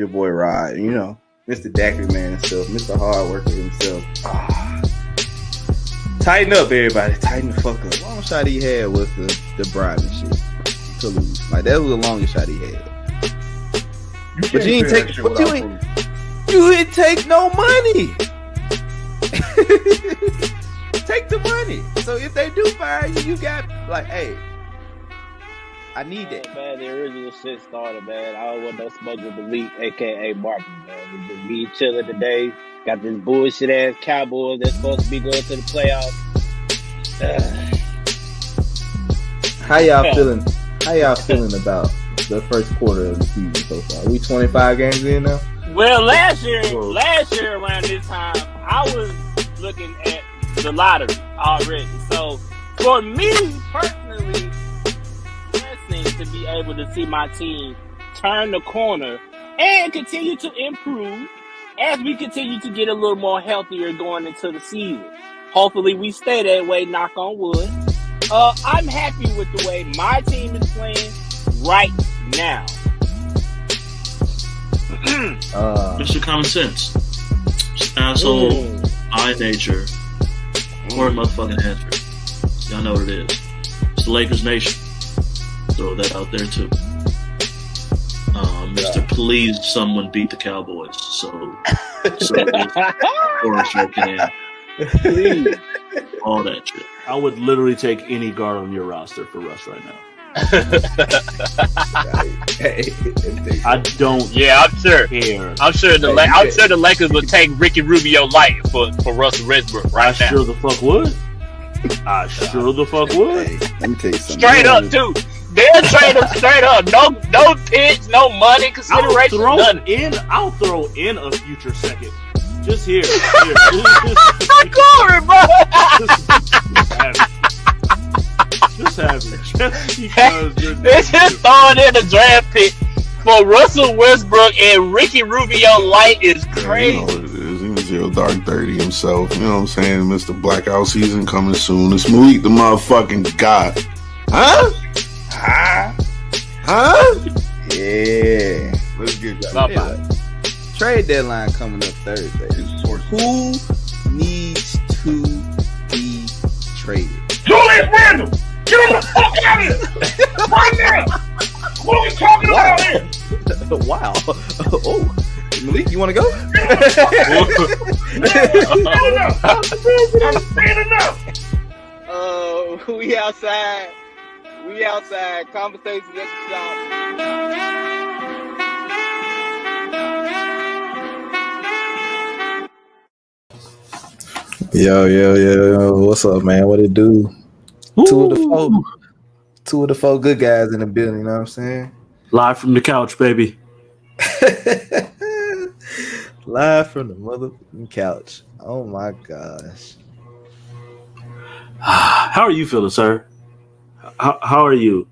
your boy Rod. You know, Mr. Daiquiri man himself, Mr. Hard Worker himself. Tighten up, everybody. Tighten the fuck up. Long shot he had was the bribing shit to lose. Like that was the longest shot he had. But you didn't take. You didn't take no money. Take the money. So if they do fire you, you got like, hey, I need that. Man, the original shit started, man. I don't want no smoke with Malik, aka Martin, man. We just be chilling today. Got this bullshit ass Cowboys that's supposed to be going to the playoffs. How y'all feeling? How y'all feeling about the first quarter of the season so far? We 25 games in now? Well, last year around this time, I was looking at the lottery already. So for me personally, blessing to be able to see my team turn the corner and continue to improve as we continue to get a little more healthier going into the season. Hopefully we stay that way, knock on wood. I'm happy with the way my team is playing right now. It's your common sense. Just asshole, eye nature, or motherfucking answer. Y'all know what it is. It's the Lakers Nation. Throw that out there too. Mr. Please, someone beat the Cowboys. So or you can. Please. All that shit. I would literally take any guard on your roster for Russ right now. I don't. Yeah, I'm sure. Care. I'm sure the Lakers would take Ricky Rubio light for Russell Westbrook right now. Sure the fuck would. I sure the fuck would. Hey, let me tell you something. Straight up, too. They'll trade him straight up. No picks, no money consideration. I'll throw in a future second. Just here. Glory, bro. Just have it. Just because It's just throwing in a draft pick for Russell Westbrook and Ricky Rubio light is crazy. You know what it is. He was your dark 30 himself. You know what I'm saying? Mr. Blackout season coming soon. It's Malik the motherfucking god. Huh? Yeah. Let's get that. Trade deadline coming up Thursday. Who needs to be traded? Julius Randle! Get him the fuck out of here! Right now! What are we talking about here? Wow. Oh, Malik, you want to go? I'm saying enough! We outside. We outside. Conversations at the shop. Yo. What's up, man? What it do? Two of the four good guys in the building, you know what I'm saying? live from the couch, baby. Live from the motherfucking couch. Oh my gosh. How are you feeling, sir? How are you?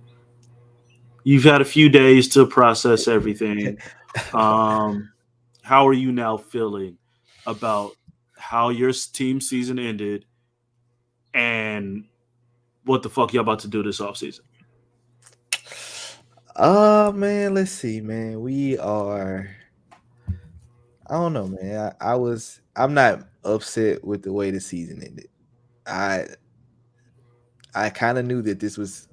You've had a few days to process everything. How are you now feeling about how your team season ended and what the fuck y'all about to do this offseason? Man, let's see, man. We are, I don't know, man. I'm not upset with the way the season ended. I kind of knew that this was,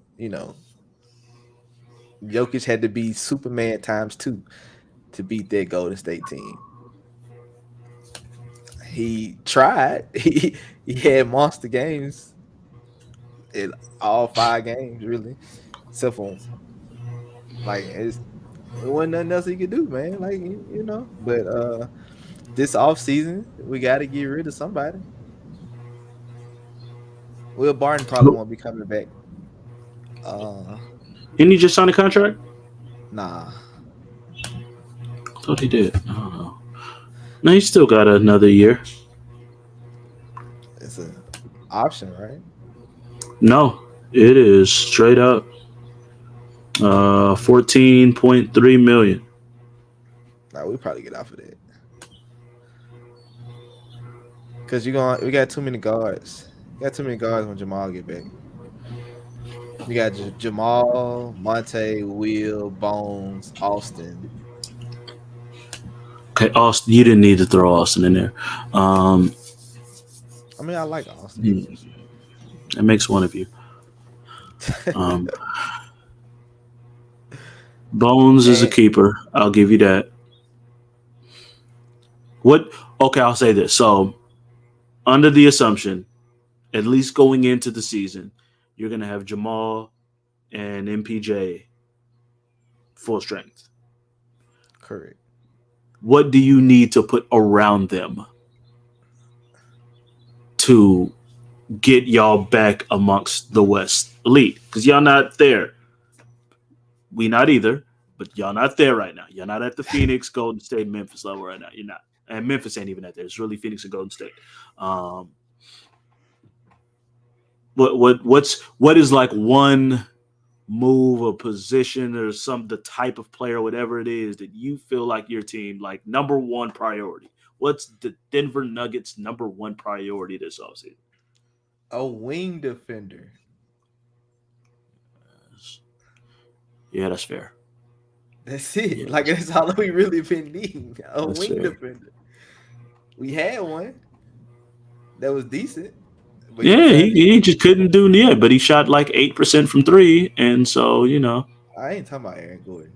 Jokic had to be Superman times 2 to beat that Golden State team. He tried. He had monster games in all 5 games, really. Except for, it wasn't nothing else he could do, man. But this offseason, we got to get rid of somebody. Will Barton probably won't be coming back. Didn't he just sign a contract? Nah. I thought he did. I don't know. No, he still got another year. It's an option, right? No, it is straight up $14.3 million. Nah, we probably get off of that. Because we got too many guards. You got too many guards when Jamal get back. You got Jamal, Monte, Will, Bones, Austin. Okay, Austin. You didn't need to throw Austin in there. I mean, I like Austin. That makes one of you. Bones is a keeper. I'll give you that. What? Okay, I'll say this. So, under the assumption, at least going into the season, you're going to have Jamal and MPJ full strength. Correct. What do you need to put around them to get y'all back amongst the West elite? Because y'all not there. We not either, but y'all not there right now. You're not at the Phoenix, Golden State, Memphis level right now. You're not. And Memphis ain't even at there. It's really Phoenix and Golden State. What is like one move or position or the type of player, whatever it is that you feel like your team like number one priority? What's the Denver Nuggets number one priority this offseason? A wing defender. Yeah, that's fair. That's it. Yeah. Like that's all we really been needing. That's wing fair. Defender. We had one that was decent. But yeah, he just couldn't do it, but he shot like 8% from 3, and so I ain't talking about Aaron Gordon.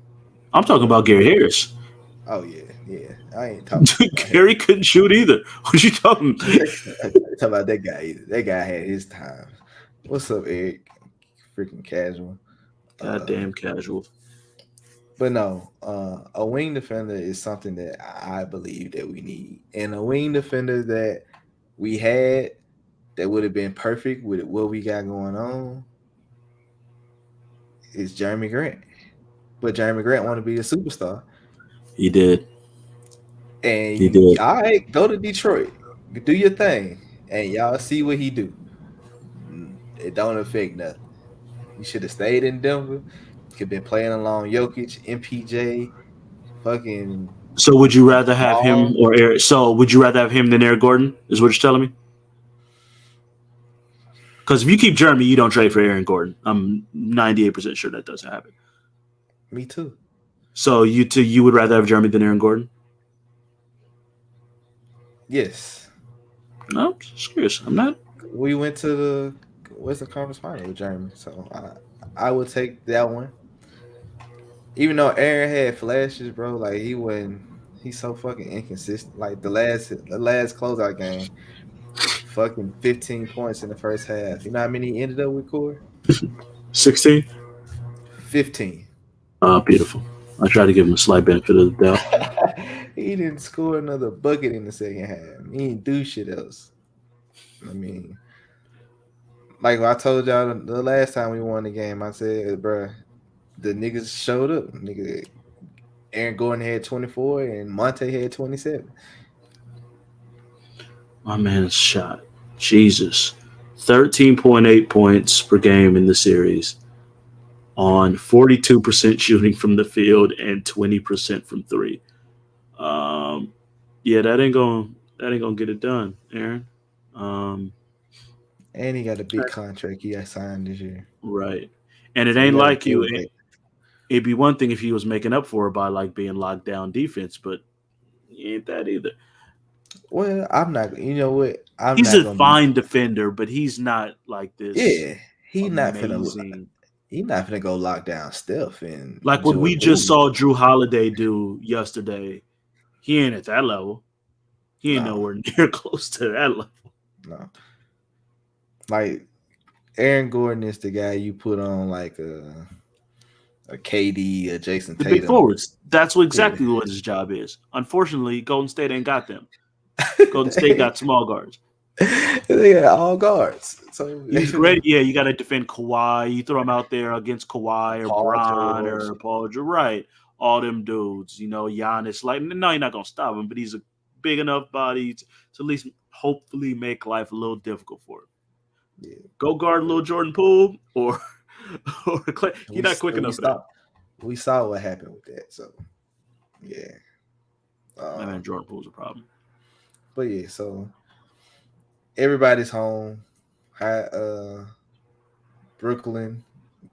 I'm talking about Gary Harris. Oh yeah. I ain't talking about Gary couldn't shoot either. What you talking? Talking about that guy either. That guy had his time. What's up, Eric? Freaking casual. Goddamn casual. But no, a wing defender is something that I believe that we need, and a wing defender that we had that would have been perfect with what we got going on is Jeremy Grant. But Jeremy Grant want to be a superstar. He did. And he did. All right, go to Detroit, do your thing, and y'all see what he do. It don't affect nothing. You should have stayed in Denver. Could have been playing along Jokic, MPJ, fucking. So would you rather have him or Eric? So would you rather have him than Eric Gordon? Is what you're telling me? Because if you keep Jeremy, you don't trade for Aaron Gordon. I'm 98% sure that doesn't happen. Me too. So you would rather have Jeremy than Aaron Gordon? Yes. No, serious. I'm not. We went to the Western Conference Final with Jeremy, so I would take that one. Even though Aaron had flashes, bro, like he's so fucking inconsistent. Like the last closeout game, fucking 15 points in the first half. You know how many he ended up with, Corey? 16? 15. Oh, beautiful. I tried to give him a slight benefit of the doubt. He didn't score another bucket in the second half. He didn't do shit else. I mean, like I told y'all the last time we won the game, I said, bro, the niggas showed up. Nigga, Aaron Gordon had 24 and Monte had 27. My man's shot. Jesus. 13.8 points per game in the series on 42% shooting from the field and 20% from 3. Yeah, that ain't gonna get it done, Aaron. And he got a big contract he got signed this year. Right. And it ain't like you. It'd be one thing if he was making up for it by like being locked down defense, but he ain't that either. Well, I'm not. You know what? He's a fine defender, but he's not like this. Yeah, he's not finna go lock down Steph and like what we just saw Drew Holiday do yesterday. He ain't at that level. He ain't nowhere near close to that level. No. Like Aaron Gordon is the guy you put on like a KD, a Jason Tatum. Big forwards. That's exactly what his job is. Unfortunately, Golden State ain't got them. Golden State got small guards. They got all guards. So he's great. Yeah, you got to defend Kawhi. You throw him out there against Kawhi or Bron or Paul George. Right. All them dudes. Giannis. Like, no, you're not going to stop him, but he's a big enough body to at least hopefully make life a little difficult for him. Yeah. Go guard little Jordan Poole or Clay. You're not quick enough for that. We saw what happened with that. So, yeah. Man, Jordan Poole's a problem. But, yeah, so everybody's home. Brooklyn,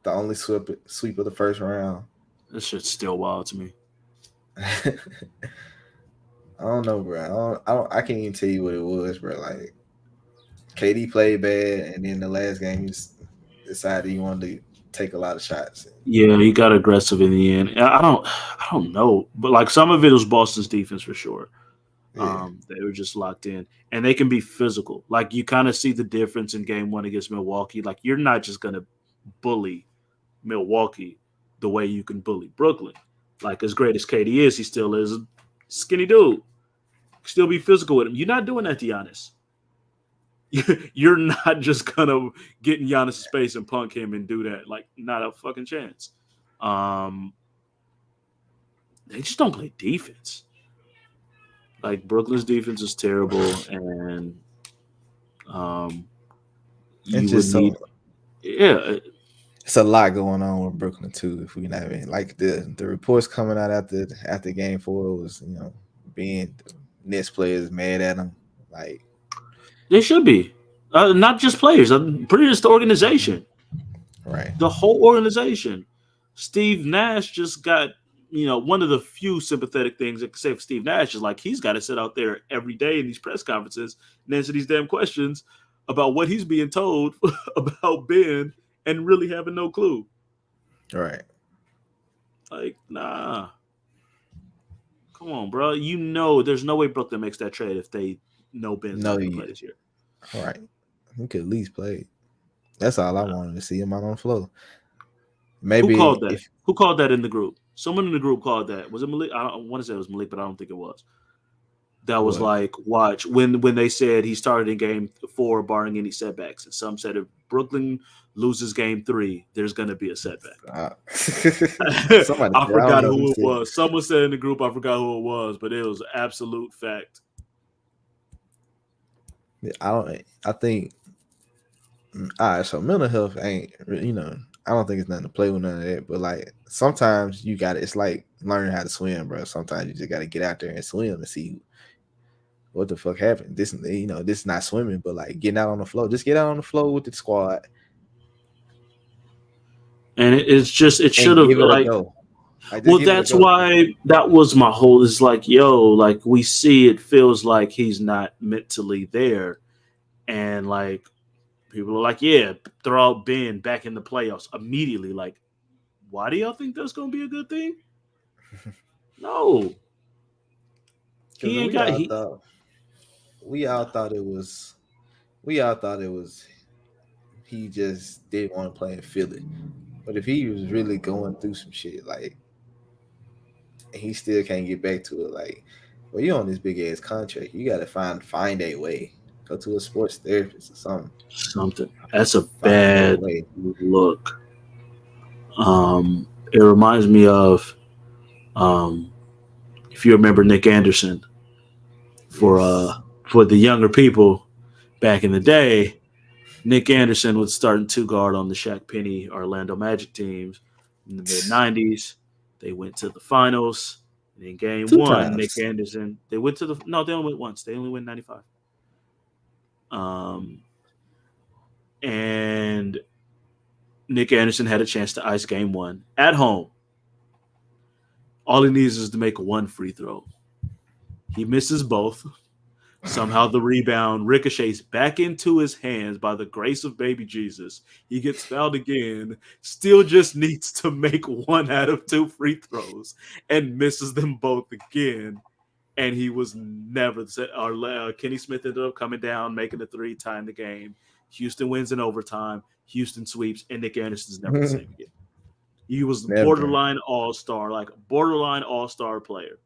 the only sweep of the first round. This shit's still wild to me. I don't know, bro. I can't even tell you what it was, bro. Like KD played bad, and then the last game he decided he wanted to take a lot of shots. Yeah, he got aggressive in the end. I don't know, but like some of it was Boston's defense for sure. Yeah, They were just locked in, and they can be physical. Like you kind of see the difference in Game 1 against Milwaukee. Like you're not just gonna bully Milwaukee the way you can bully Brooklyn. Like as great as KD is, he still is a skinny dude. Still be physical with him. You're not doing that to Giannis. You're not just gonna get in Giannis' space and punk him and do that. Like, not a fucking chance. They just don't play defense. Like Brooklyn's defense is terrible, and you it's would just need, yeah, it's a lot going on with Brooklyn too. If we not even like the reports coming out after Game 4 was being the Nets players mad at them. Like they should be. Not just players. I'm pretty just the organization. right. The whole organization. Steve Nash just got, one of the few sympathetic things I can say for Steve Nash is like he's got to sit out there every day in these press conferences and answer these damn questions about what he's being told about Ben and really having no clue. Right. Like, nah. Come on, bro. There's no way Brooklyn makes that trade if they know Ben's not going to play this year. Right. He could at least play. That's all I wanted to see him out on the floor. Maybe Who called that? Who called that in the group? Someone in the group called that. Was it Malik? I don't want to say it was Malik, but I don't think it was. That was like, watch when they said he started in Game 4 barring any setbacks, and some said if Brooklyn loses Game 3, there's going to be a setback. I forgot who it was. Someone said in the group, I forgot who it was, but it was absolute fact. I think. All right, so mental health ain't, I don't think it's nothing to play with none of that. But like sometimes you got it's like learning how to swim, bro. Sometimes you just got to get out there and swim and see what the fuck happened. This is not swimming, but like getting out on the floor. Just get out on the floor with the squad. And it should have like. Well, that's why that was my whole. Is like, like we see, it feels like he's not mentally there, and like. People are like, yeah, throw out Ben back in the playoffs immediately. Like, why do y'all think that's going to be a good thing? No. He ain't got... We all thought it was he just didn't want to play in Philly. But if he was really going through some shit, like, he still can't get back to it, like, well, you're on this big-ass contract. You got to find a way. Go to a sports therapist or something. That's a bad look. It reminds me of, if you remember Nick Anderson, for the younger people back in the day, Nick Anderson was starting 2-guard on the Shaq Penny Orlando Magic teams in the mid-90s. They went to the finals. And in Game 1, Nick Anderson, they only went once. They only went 95. And Nick Anderson had a chance to ice Game 1 at home. All he needs is to make one free throw. He misses both. Somehow the rebound ricochets back into his hands by the grace of baby Jesus. He gets fouled again, still just needs to make 1 out of 2 free throws and misses them both again. And he was never Kenny Smith ended up coming down, making a 3, tying the game. Houston wins in overtime. Houston sweeps, and Nick Anderson's never the same again. He was borderline all-star, like a borderline all-star player,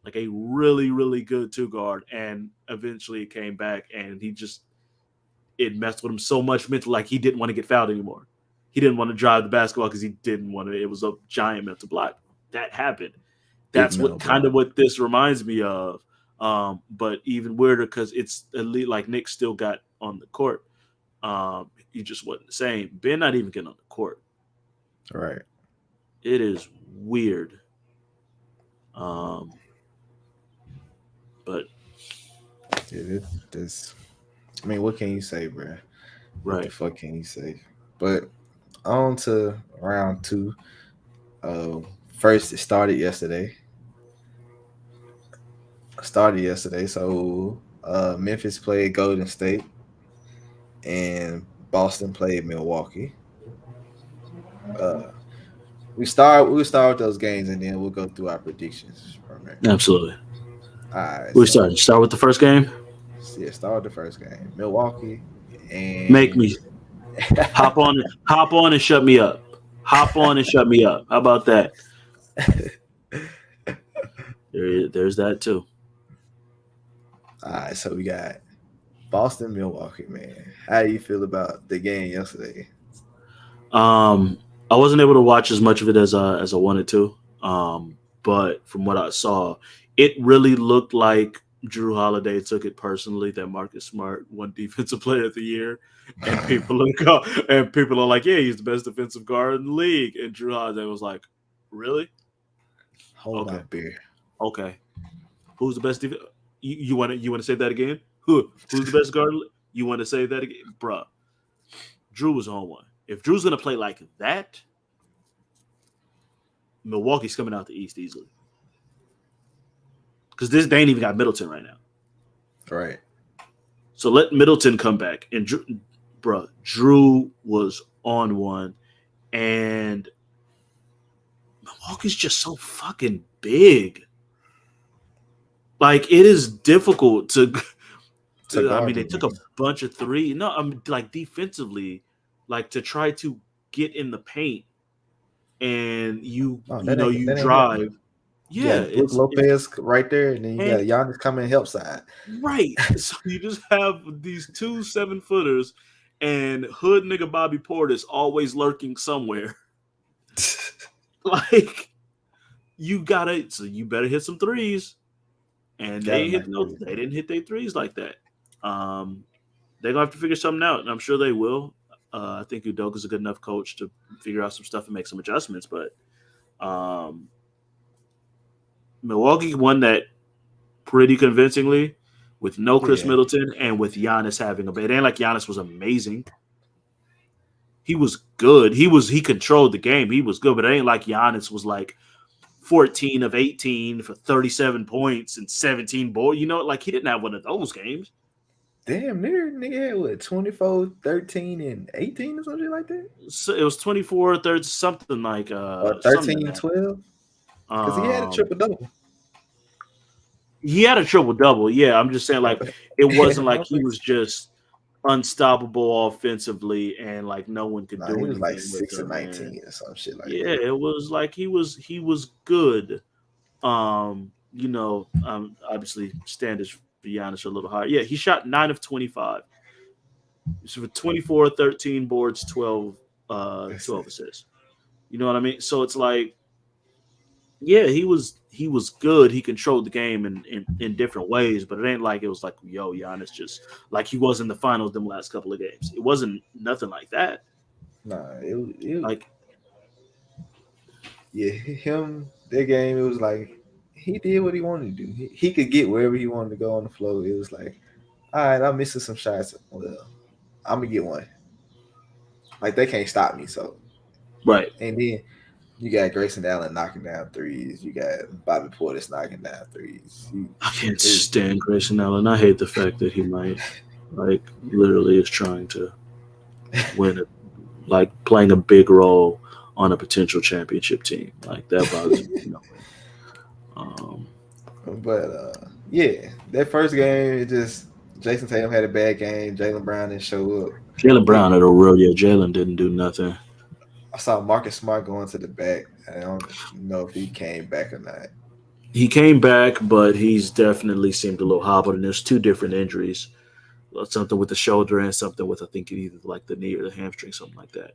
like a really, really good 2-guard. And eventually it came back, and it messed with him so much mentally, like he didn't want to get fouled anymore. He didn't want to drive the basketball because he didn't want to. It was a giant mental block. That happened. That's what this reminds me of. But even weirder because it's elite. Like Nick still got on the court. He just wasn't the same. Ben not even getting on the court. Right. It is weird. But what can you say, bro? Right. What the fuck can you say? But on to round 2. First, it started yesterday. started yesterday. So Memphis played Golden State, and Boston played Milwaukee. We'll start with those games, and then we'll go through our predictions from there. Absolutely. All right, We so start with the first game. yeah, start with the first game, Milwaukee, Make and me hop on and shut me up. Hop on and shut me up. How about that? There's that too. all right, so we got Boston, Milwaukee, man. How do you feel about the game yesterday? I wasn't able to watch as much of it as I wanted to. But from what I saw, it really looked like Drew Holiday took it personally that Marcus Smart won Defensive Player of the Year, and people are like, yeah, he's the best defensive guard in the league, and Drew Holiday was like, really? Hold my beer. Okay, who's the best? You want to say that again? Who's the best guard? You want to say that again, bruh? Drew was on one. If Drew's gonna play like that, Milwaukee's coming out the East easily. Because they ain't even got Middleton right now. Right. So let Middleton come back. And Drew was on one. And Milwaukee's just so fucking big. Like, it is difficult to I mean, they took a bunch of threes. No, I mean, like, defensively, like, to try to get in the paint and you drive. Yeah, it's Lopez right there, and then you got Giannis coming help side. Right. So you just have these 2 7-footers, and hood nigga Bobby Portis always lurking somewhere. Like, you better hit some threes. And they didn't hit their threes like that. They're gonna have to figure something out, and I'm sure they will. I think Udoka's a good enough coach to figure out some stuff and make some adjustments, but Milwaukee won that pretty convincingly with no Chris Middleton and with Giannis having a bad. It ain't like Giannis was amazing. He was good. He controlled the game. He was good, but it ain't like Giannis was like 14 of 18 for 37 points and 17 boards. You know, like he didn't have one of those games. Damn, nigga had what, 24, 13, and 18 or something like that? So it was 24, 30, something like 13, 12? Because he had a triple-double. He had a triple-double, yeah. I'm just saying, like, it wasn't like he was just unstoppable offensively and, like, no one could do anything. He was like 6 and 19 or some shit like that. Yeah, it was like he was good. Obviously standards for Giannis are a little higher. Yeah, he shot 9 of 25. So for 24, 13 boards, 12 assists. You know what I mean? So it's like, yeah, he was good. He controlled the game in different ways, but it ain't like it was like, yo, Giannis just like he was in the finals them last couple of games. It wasn't nothing like that. Nah, it like, yeah, that game, it was like he did what he wanted to do. He could get wherever he wanted to go on the floor. It was like, all right, I'm missing some shots. Well, I'm gonna get one. Like, they can't stop me, so right. And then you got Grayson Allen knocking down threes. You got Bobby Portis knocking down threes. I can't stand Grayson Allen. I hate the fact that he might, like, literally is trying to win it, like playing a big role on a potential championship team. Like, that bothers me. Yeah, that first game, it just Jason Tatum had a bad game. Jaylen Brown didn't show up. Jaylen Brown had a real year. Jaylen didn't do nothing. I saw Marcus Smart going to the back. I don't know if he came back or not. He came back, but he's definitely seemed a little hobbled. And there's 2 different injuries, something with the shoulder and something with, I think, either like the knee or the hamstring, something like that.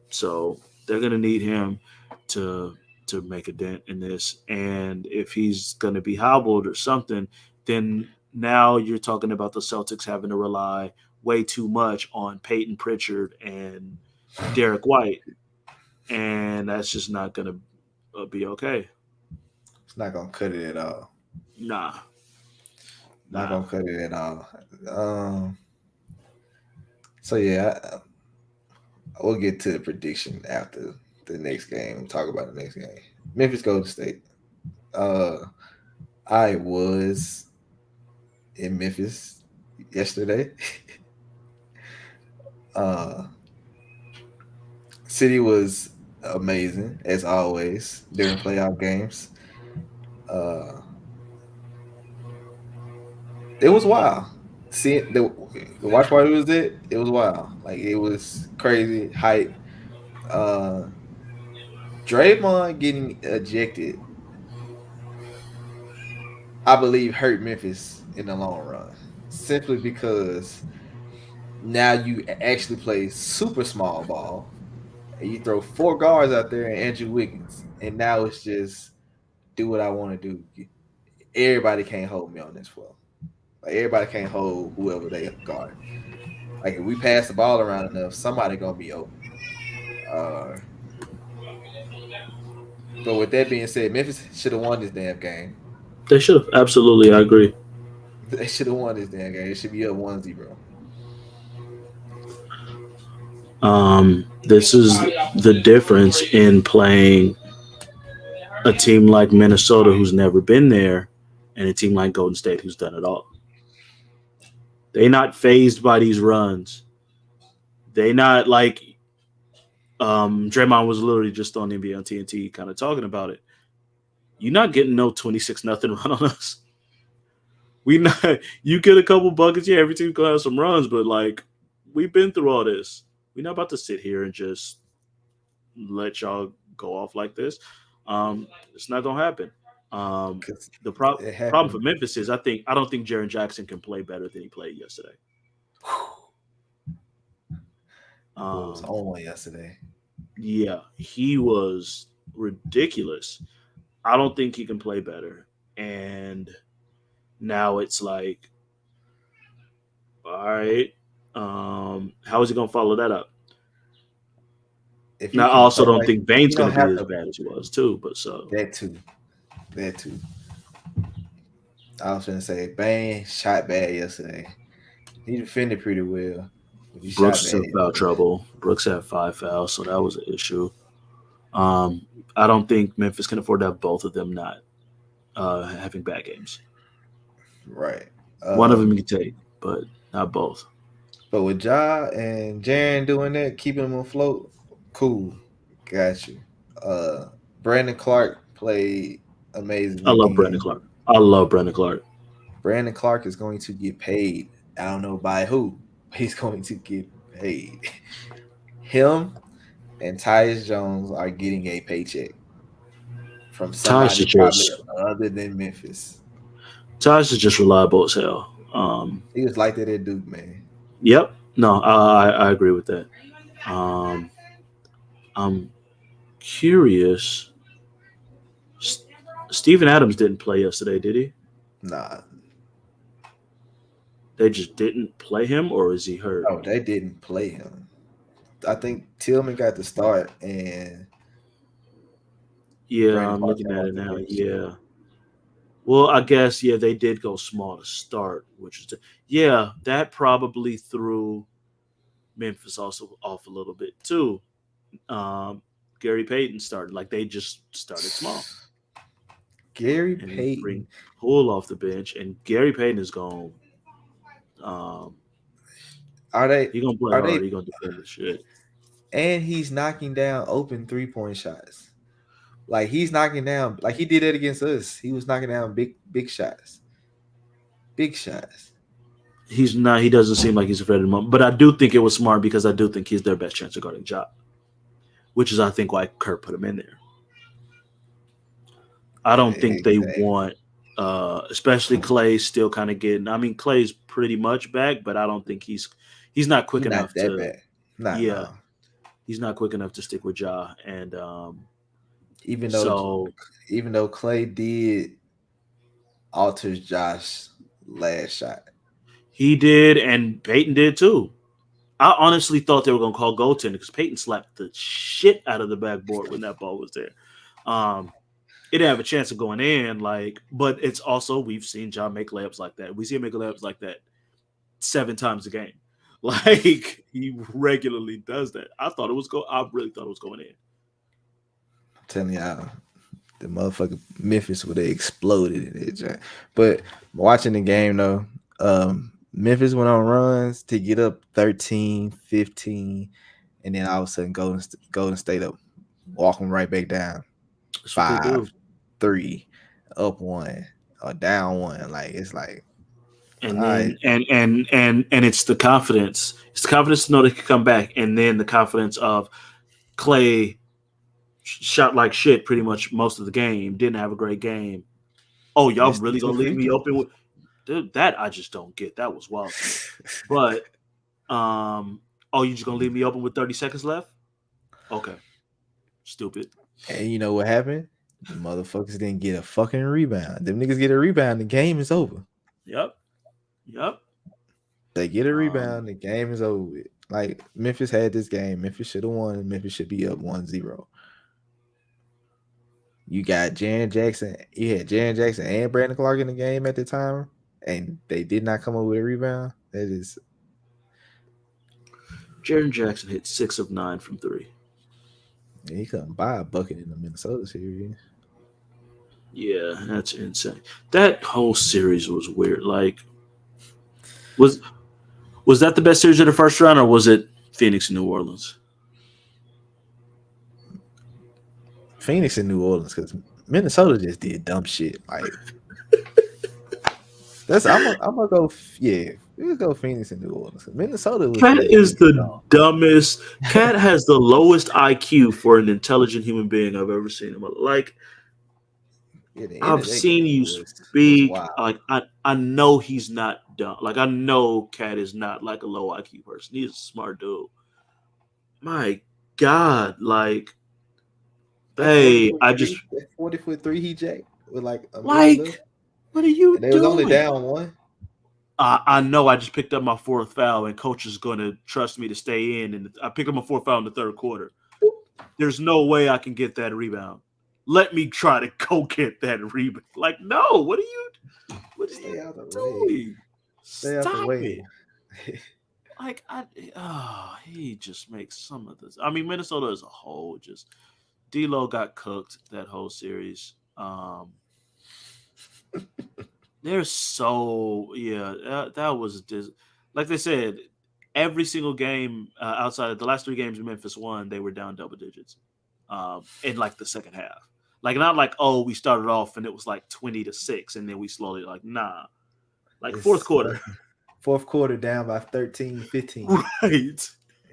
So they're gonna need him to make a dent in this. And if he's gonna be hobbled or something, then now you're talking about the Celtics having to rely way too much on Peyton Pritchard and Derek White, and that's just not going to be okay. It's not going to cut it at all. Nah. Not going to cut it at all. So, yeah, we'll get to the prediction after the next game. We'll talk about the next game. Memphis Golden State. I was in Memphis yesterday. City was amazing as always during playoff games. It was wild. See the watch party was it. It was wild. Like it was crazy hype. Uh, Draymond getting ejected, I believe, hurt Memphis in the long run, simply because now you actually play super small ball and you throw four guards out there and Andrew Wiggins, and now it's just do what I want to do. Everybody can't hold me on this floor. Like everybody can't hold whoever they guard. Like if we pass the ball around enough, somebody gonna be open. But with that being said, Memphis should have won this damn game. They should have. Absolutely, I agree. They should have won this damn game. It should be up 1-0. This is the difference in playing a team like Minnesota who's never been there and a team like Golden State who's done it all. They not phased by these runs. They not like Draymond was literally just on NBA on TNT kind of talking about it. You're not getting no 26-0 run on us. You get a couple buckets, yeah, every team's gonna have some runs, but like we've been through all this. We're not about to sit here and just let y'all go off like this. It's not gonna happen. The problem for Memphis is I don't think Jarrod Jackson can play better than he played yesterday. Was on one yesterday. Yeah, he was ridiculous. I don't think he can play better. And now it's like, all right, how is he going to follow that up? Now, I also don't think Bane's going to be as bad as he was, too. But so that too. I was going to say, Bane shot bad yesterday. He defended pretty well. Brooks was in foul trouble. Brooks had 5 fouls, so that was an issue. I don't think Memphis can afford to have both of them not having bad games. Right. One of them you can take, but not both. But with Ja and Jarrod doing that, keeping them afloat, cool. Got you. Brandon Clark played amazing. I love Brandon Clark. Brandon Clark is going to get paid. I don't know by who. He's going to get paid. Him and Tyus Jones are getting a paycheck from somebody probably other than Memphis. Tyus is just reliable as hell. He was like that at Duke, man. Yep. No, I agree with that. I'm curious. Steven Adams didn't play yesterday, did he? Nah. They just didn't play him, or is he hurt? No, they didn't play him. I think Tillman got the start, and yeah, I'm looking at it now. Yeah. Well, I guess they did go small to start, which is that probably threw Memphis also off a little bit too. Gary Payton started like they just started small. Gary Payton bring Poole off the bench, and Gary Payton is gone. Are they? He gonna play hard. He gonna defend the shit. And he's knocking down open 3-point shots. Like he's knocking down, like he did it against us. He was knocking down big shots. Big shots. He's not. He doesn't seem like he's afraid of them. But I do think it was smart because I do think he's their best chance of guarding Ja, which is I think why Kurt put him in there. I don't think they want, especially Clay's still kind of getting. I mean, Clay's pretty much back, but I don't think he's not quick enough to. He's not quick enough to stick with Ja, and even though Clay did alter Josh's last shot, he did, and Peyton did too. I honestly thought they were going to call goaltending because Peyton slapped the shit out of the backboard when that ball was there. It didn't have a chance of going in, but it's also we've seen Ja make layups like that. We see him make layups like that 7 times a game. Like he regularly does that. I really thought it was going in. I'm telling you, the motherfucking Memphis would have exploded in it. Jack. But watching the game though, Memphis went on runs to get up 13, 15, and then all of a sudden Golden State up, walking right back down. That's what they do. 5-3, up 1 or down 1. Like it's like, And all then right. and it's the confidence. It's the confidence to know they can come back, and then the confidence of Clay shot like shit pretty much most of the game. Didn't have a great game. Oh, y'all Missed really two gonna leave free me throws. open with dude, that? I just don't get. That was wild. But oh, you just gonna leave me open with 30 seconds left? Okay. Stupid. And you know what happened? The motherfuckers didn't get a fucking rebound. Them niggas get a rebound, the game is over. Yep. They get a rebound, the game is over with. Like Memphis had this game. Memphis should have won. Memphis should be up 1-0. You got Jaren Jackson. You had Jaren Jackson and Brandon Clark in the game at the time, and they did not come up with a rebound. That is, Jaren Jackson hit 6 of 9 from 3. he couldn't buy a bucket in the Minnesota series. Yeah, that's insane. That whole series was weird. Like, was that the best series of the first round, or was it Phoenix and New Orleans? Phoenix and New Orleans, because Minnesota just did dumb shit. Like that's I'm gonna go. Yeah, we'll go Phoenix and New Orleans. Minnesota was Cat is the dumb. dumbest. Cat has the lowest IQ for an intelligent human being I've ever seen. Like, Yeah, the end I've of that seen game you was speak. wild. Like, I know he's not dumb. Like, I know Cat is not like a low IQ person. He's a smart dude. My God, like, hey, I just that 40-foot 3 he jacked with like a minute like. left. What are you And they doing? was only down 1. I know I just picked up my 4th foul, and coach is going to trust me to stay in. And I picked up my 4th foul in the 3rd quarter. There's no way I can get that rebound. Let me try to go get that rebound. Like, no, what are you Stay out the way. doing? Stay out the Stop way. it. Like, he just makes some of this. I mean, Minnesota as a whole, just D'Lo got cooked that whole series. They're so that was like they said, every single game outside of the last 3 games Memphis won, they were down double digits in like the second half. Like, not like, oh, we started off and it was like 20-6 and then we slowly like, nah, like It's fourth quarter fourth quarter down by 13, 15. right,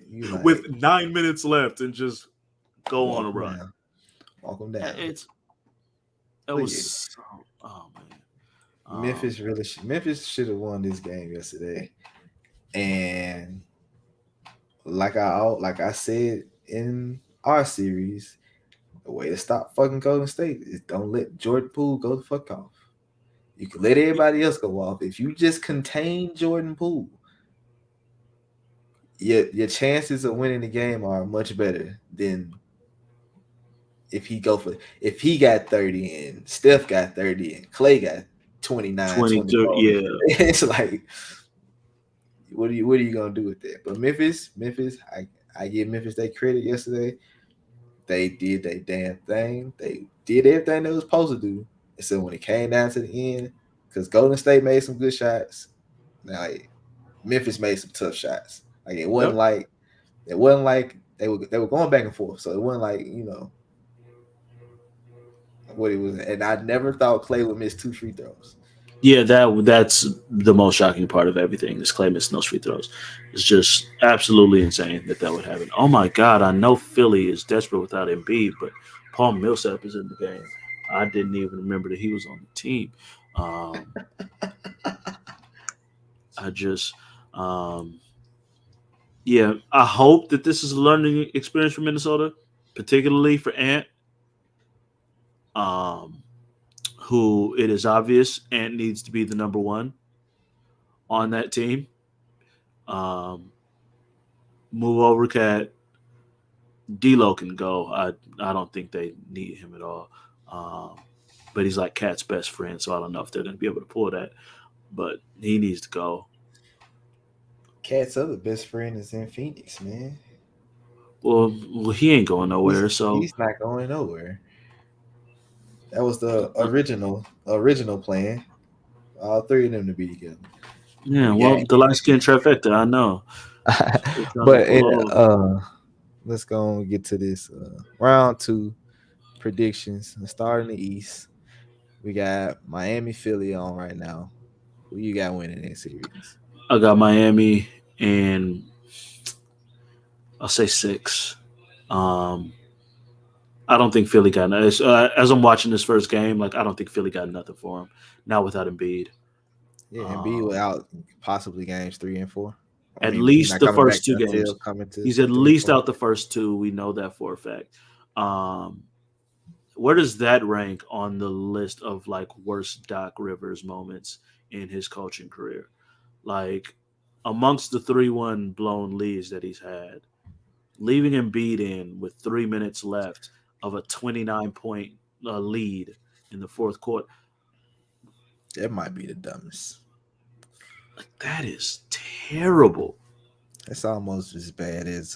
You like, with 9 minutes left and just go walk on a them run. down. Walk them down. It But was yeah. so, oh man. Memphis should have won this game yesterday, and like I said in our series, the way to stop fucking Golden State is don't let Jordan Poole go the fuck off. You can let everybody else go off. If you just contain Jordan Poole, your chances of winning the game are much better than if he got 30 and Steph got 30 and Clay got 29, 22, 24. yeah. It's like, what are you gonna do with that? But Memphis, I give Memphis that credit yesterday. They did their damn thing. They did everything they was supposed to do. And so when it came down to the end, because Golden State made some good shots, like Memphis made some tough shots. Like it wasn't like they were going back and forth. So it wasn't like, what it was. And I never thought Clay would miss 2 free throws. Yeah, that's the most shocking part of everything is Clay missing those free throws. It's just absolutely insane that would happen. Oh my God, I know Philly is desperate without Embiid, but Paul Millsap is in the game. I didn't even remember that he was on the team. I hope that this is a learning experience for Minnesota, particularly for Ant. Who it is obvious Ant needs to be the number 1 on that team. Move over Cat. D'Lo can go. I don't think they need him at all. But he's like Cat's best friend, so I don't know if they're going to be able to pull that. But he needs to go. Cat's other best friend is in Phoenix, man. Well, he ain't going nowhere. So he's not going nowhere. That was the original plan. All three of them to be together. Yeah, We well, the light skin trifecta, I know. Still trying to but pull off. let's go and get to this round two predictions. Starting the East, we got Miami, Philly on right now. Who you got winning that series? I got Miami, and I'll say 6. Um, I don't think Philly got as I'm watching this first game. Like I don't think Philly got nothing for him now without Embiid. Yeah, and be without possibly games 3 and 4. I At mean, he's least not the coming back first 2 until games. coming to He's at 3 and least 4. out the first 2. We know that for a fact. Where does that rank on the list of like worst Doc Rivers moments in his coaching career? Like amongst the 3-1 blown leads that he's had, leaving Embiid in with 3 minutes left of a 29-point lead in the fourth quarter. That might be the dumbest. Like that is terrible. It's almost as bad as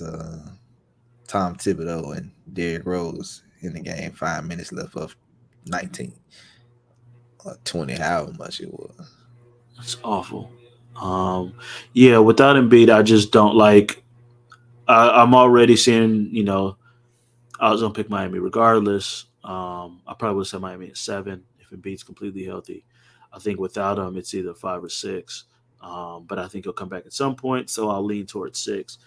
Tom Thibodeau and Derrick Rose in the game. 5 minutes left of 19 or 20, however much it was. It's awful. Yeah, without Embiid, I just don't like. I'm already seeing. I was gonna pick Miami regardless. I probably would say Miami at 7 if Embiid's completely healthy. I think without him, it's either 5 or 6. But I think he'll come back at some point, so I'll lean towards 6.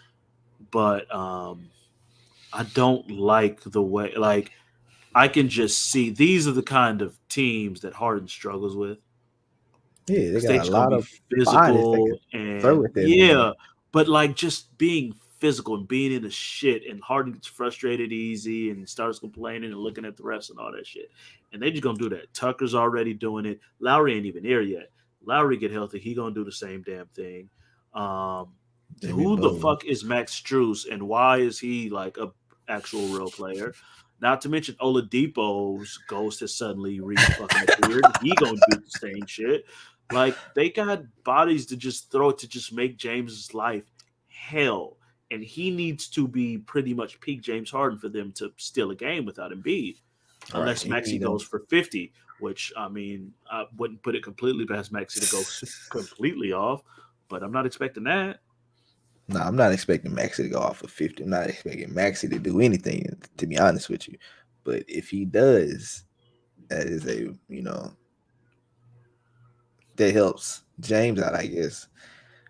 But I don't like the way. Like I can just see these are the kind of teams that Harden struggles with. Yeah, they They got a just gonna lot be of bodies that physical can throw and at that man. but like just being physical and being in the shit and Harden gets frustrated easy and starts complaining and looking at the refs and all that shit. And they just gonna do that. Tucker's already doing it. Lowry ain't even there yet. Lowry get healthy, he gonna do the same damn thing. Jimmy Who the Butler. fuck is Max Strus and why is he like a actual real player? Not to mention Oladipo's ghost has suddenly fucking appeared. He gonna do the same shit. Like they got bodies to just throw to just make James's life hell, and he needs to be pretty much peak James Harden for them to steal a game without Embiid, Right. unless He Maxey need them. goes for 50. Which I mean, I wouldn't put it completely past Maxey to go completely off, but I'm not expecting that. No, I'm not expecting Maxey to go off of 50. I'm not expecting Maxey to do anything, to be honest with you. But if he does, that is that helps James out, I guess.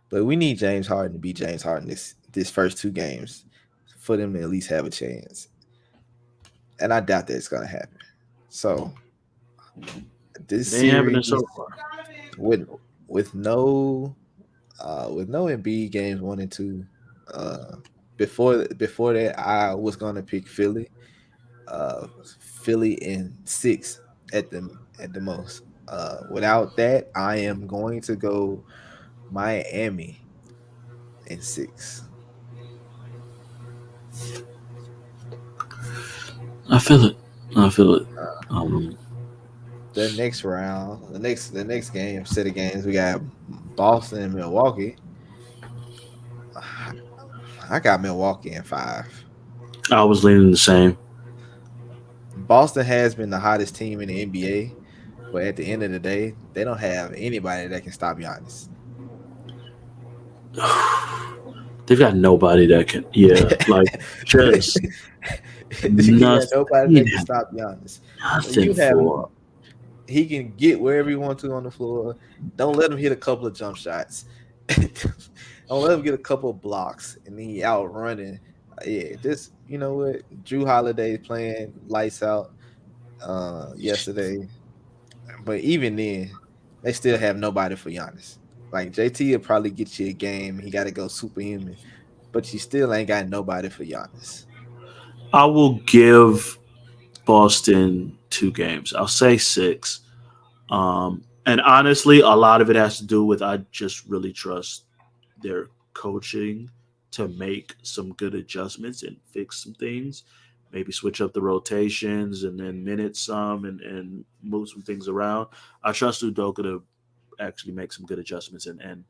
But we need James Harden to be James Harden this first 2 games for them to at least have a chance. And I doubt that it's gonna happen. So this They ain't happening series so far. with no Embiid games 1 and 2. Before that, I was gonna pick Philly. Philly in 6 at the most. Without that, I am going to go Miami in 6. I feel it. The next round, the next game, set of games, we got Boston and Milwaukee. I got Milwaukee in 5. I was leaning the same. Boston has been the hottest team in the NBA, but at the end of the day, they don't have anybody that can stop Giannis. They've got nobody that can. Yeah, like just You got nothing. nobody that can stop Giannis. Nothing You have for. he can get wherever he wants to on the floor. Don't let him hit a couple of jump shots. Don't let him get a couple of blocks and then he out running. Yeah, this you know what? Drew Holiday playing lights out yesterday, but even then, they still have nobody for Giannis. Like JT will probably get you a game. He got to go superhuman, but you still ain't got nobody for Giannis. I will give Boston 2 games. I'll say 6. And honestly, a lot of it has to do with I just really trust their coaching to make some good adjustments and fix some things. Maybe switch up the rotations and then minute some and move some things around. I trust Udoka to actually make some good adjustments and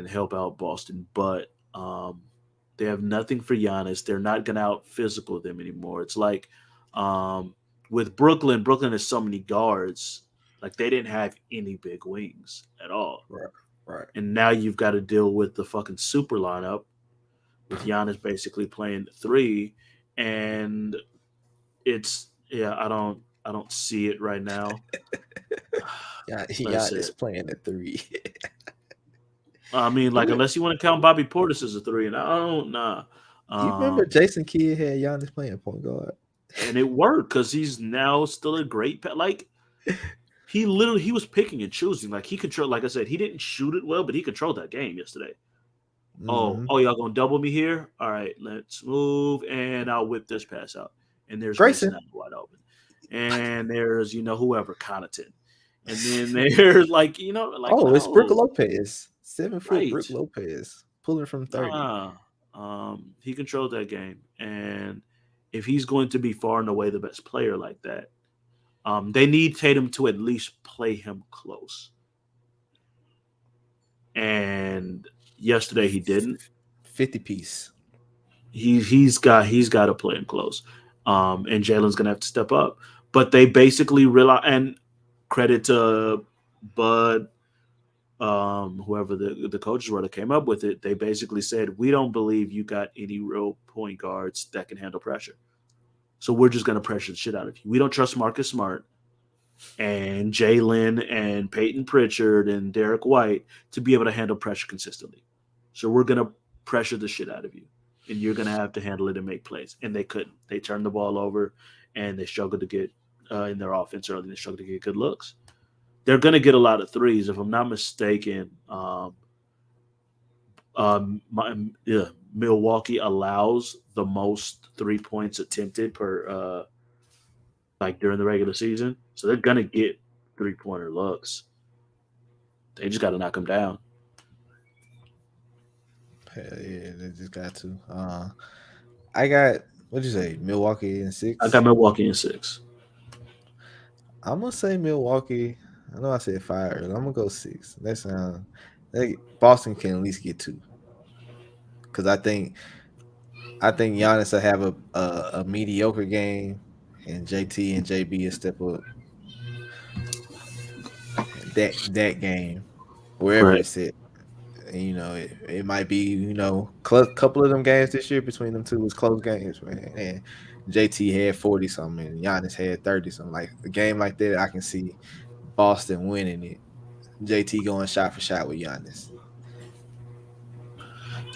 help out Boston. But they have nothing for Giannis. They're not going to out physical them anymore. It's like with Brooklyn has so many guards. Like they didn't have any big wings at all. Right. And now you've got to deal with the fucking super lineup with Giannis basically playing 3, and I don't see it right now. Yeah, That's Giannis it. playing at 3. I mean, like unless you want to count Bobby Portis as a 3, and I don't nah. You remember Jason Kidd had Giannis playing point guard, and it worked because he's now still a great like. He was picking and choosing. Like he controlled. Like I said, he didn't shoot it well, but he controlled that game yesterday. Mhm. Oh, y'all gonna double me here? All right, let's move, and I'll whip this pass out. And there's Grayson. Grayson wide open, and there's whoever Connaughton, and then there's it's Brook Lopez, 7-foot Right. Brook Lopez pulling from 30. He controlled that game, and if he's going to be far and away the best player like that, they need Tatum to at least play him close. And yesterday he didn't. 50 piece. He's got to play him close, and Jalen's gonna have to step up. But they basically rely, and credit to Bud, whoever the coaches were that came up with it. They basically said, we don't believe you got any real point guards that can handle pressure, so we're just gonna pressure the shit out of you. We don't trust Marcus Smart and Jalen and Peyton Pritchard and Derek White to be able to handle pressure consistently. So we're going to pressure the shit out of you, and you're going to have to handle it and make plays. And they couldn't. They turned the ball over, and they struggled to get in their offense early. They struggled to get good looks. They're going to get a lot of threes. If I'm not mistaken, Milwaukee allows the most 3 points attempted per during the regular season. So they're going to get 3-pointer looks. They just got to knock them down. Hell yeah, they just got to. I got, what'd you say, Milwaukee in 6? I got Milwaukee in 6. I'm gonna say Milwaukee. I know I said 5 earlier. I'm gonna go 6. That sound Boston can at least get 2. Because I think Giannis will have a mediocre game, and JT and JB will step up that game wherever Right. it's at. And, it might be, couple of them games this year between them two was close games, man. And JT had 40 something and Giannis had 30 something. Like a game like that, I can see Boston winning it. JT going shot for shot with Giannis.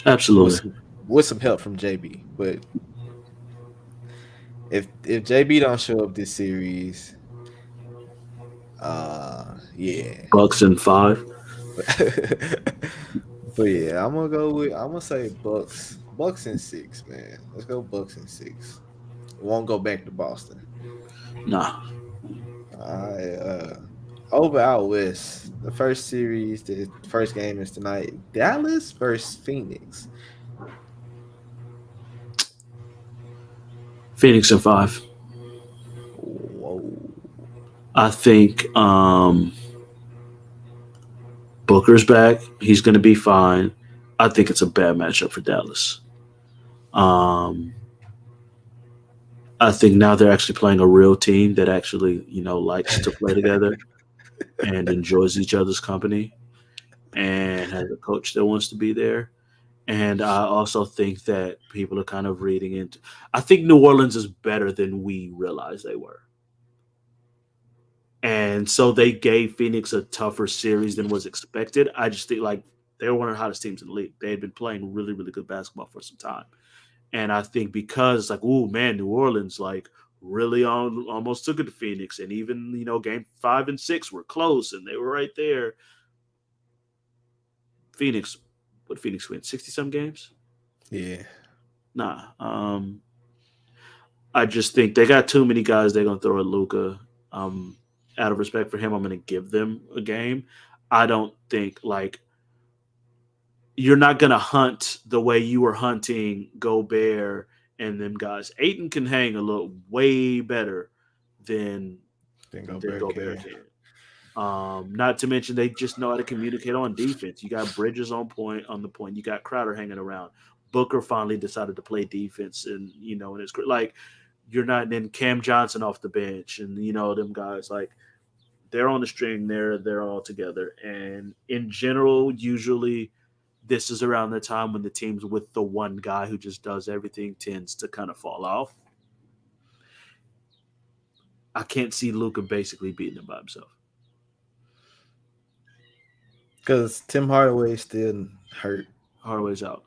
Absolutely. With some help from JB. But if JB don't show up this series, yeah. Bucks in 5. But yeah, I'm gonna say Bucks. Bucks in 6, man. Let's go Bucks in 6. Won't go back to Boston. Nah. Over out west. The first series, the first game is tonight. Dallas versus Phoenix. Phoenix in 5. Whoa. I think Booker's back. He's going to be fine. I think it's a bad matchup for Dallas. I think now they're actually playing a real team that actually, likes to play together and enjoys each other's company and has a coach that wants to be there. And I also think that people are kind of reading into – I think New Orleans is better than we realized they were. And so they gave Phoenix a tougher series than was expected. I just think they were one of the hottest teams in the league. They had been playing really, really good basketball for some time. And I think because New Orleans really almost took it to Phoenix. And even, game 5 and 6 were close and they were right there. Phoenix win? 60-some games? Yeah. Nah. I just think they got too many guys they're going to throw at Luka. Out of respect for him, I'm going to give them a game. I don't think you're not going to hunt the way you were hunting Gobert and them guys. Ayton can hang a little way better than Gobert can. Not to mention they just know how to communicate on defense. You got Bridges on the point. You got Crowder hanging around. Booker finally decided to play defense, and in his you're not then Cam Johnson off the bench, and them guys like they're on the string. They're all together, and in general, usually this is around the time when the teams with the one guy who just does everything tends to kind of fall off. I can't see Luka basically beating him by himself. Because Tim Hardaway still hurt. Hardaway's out.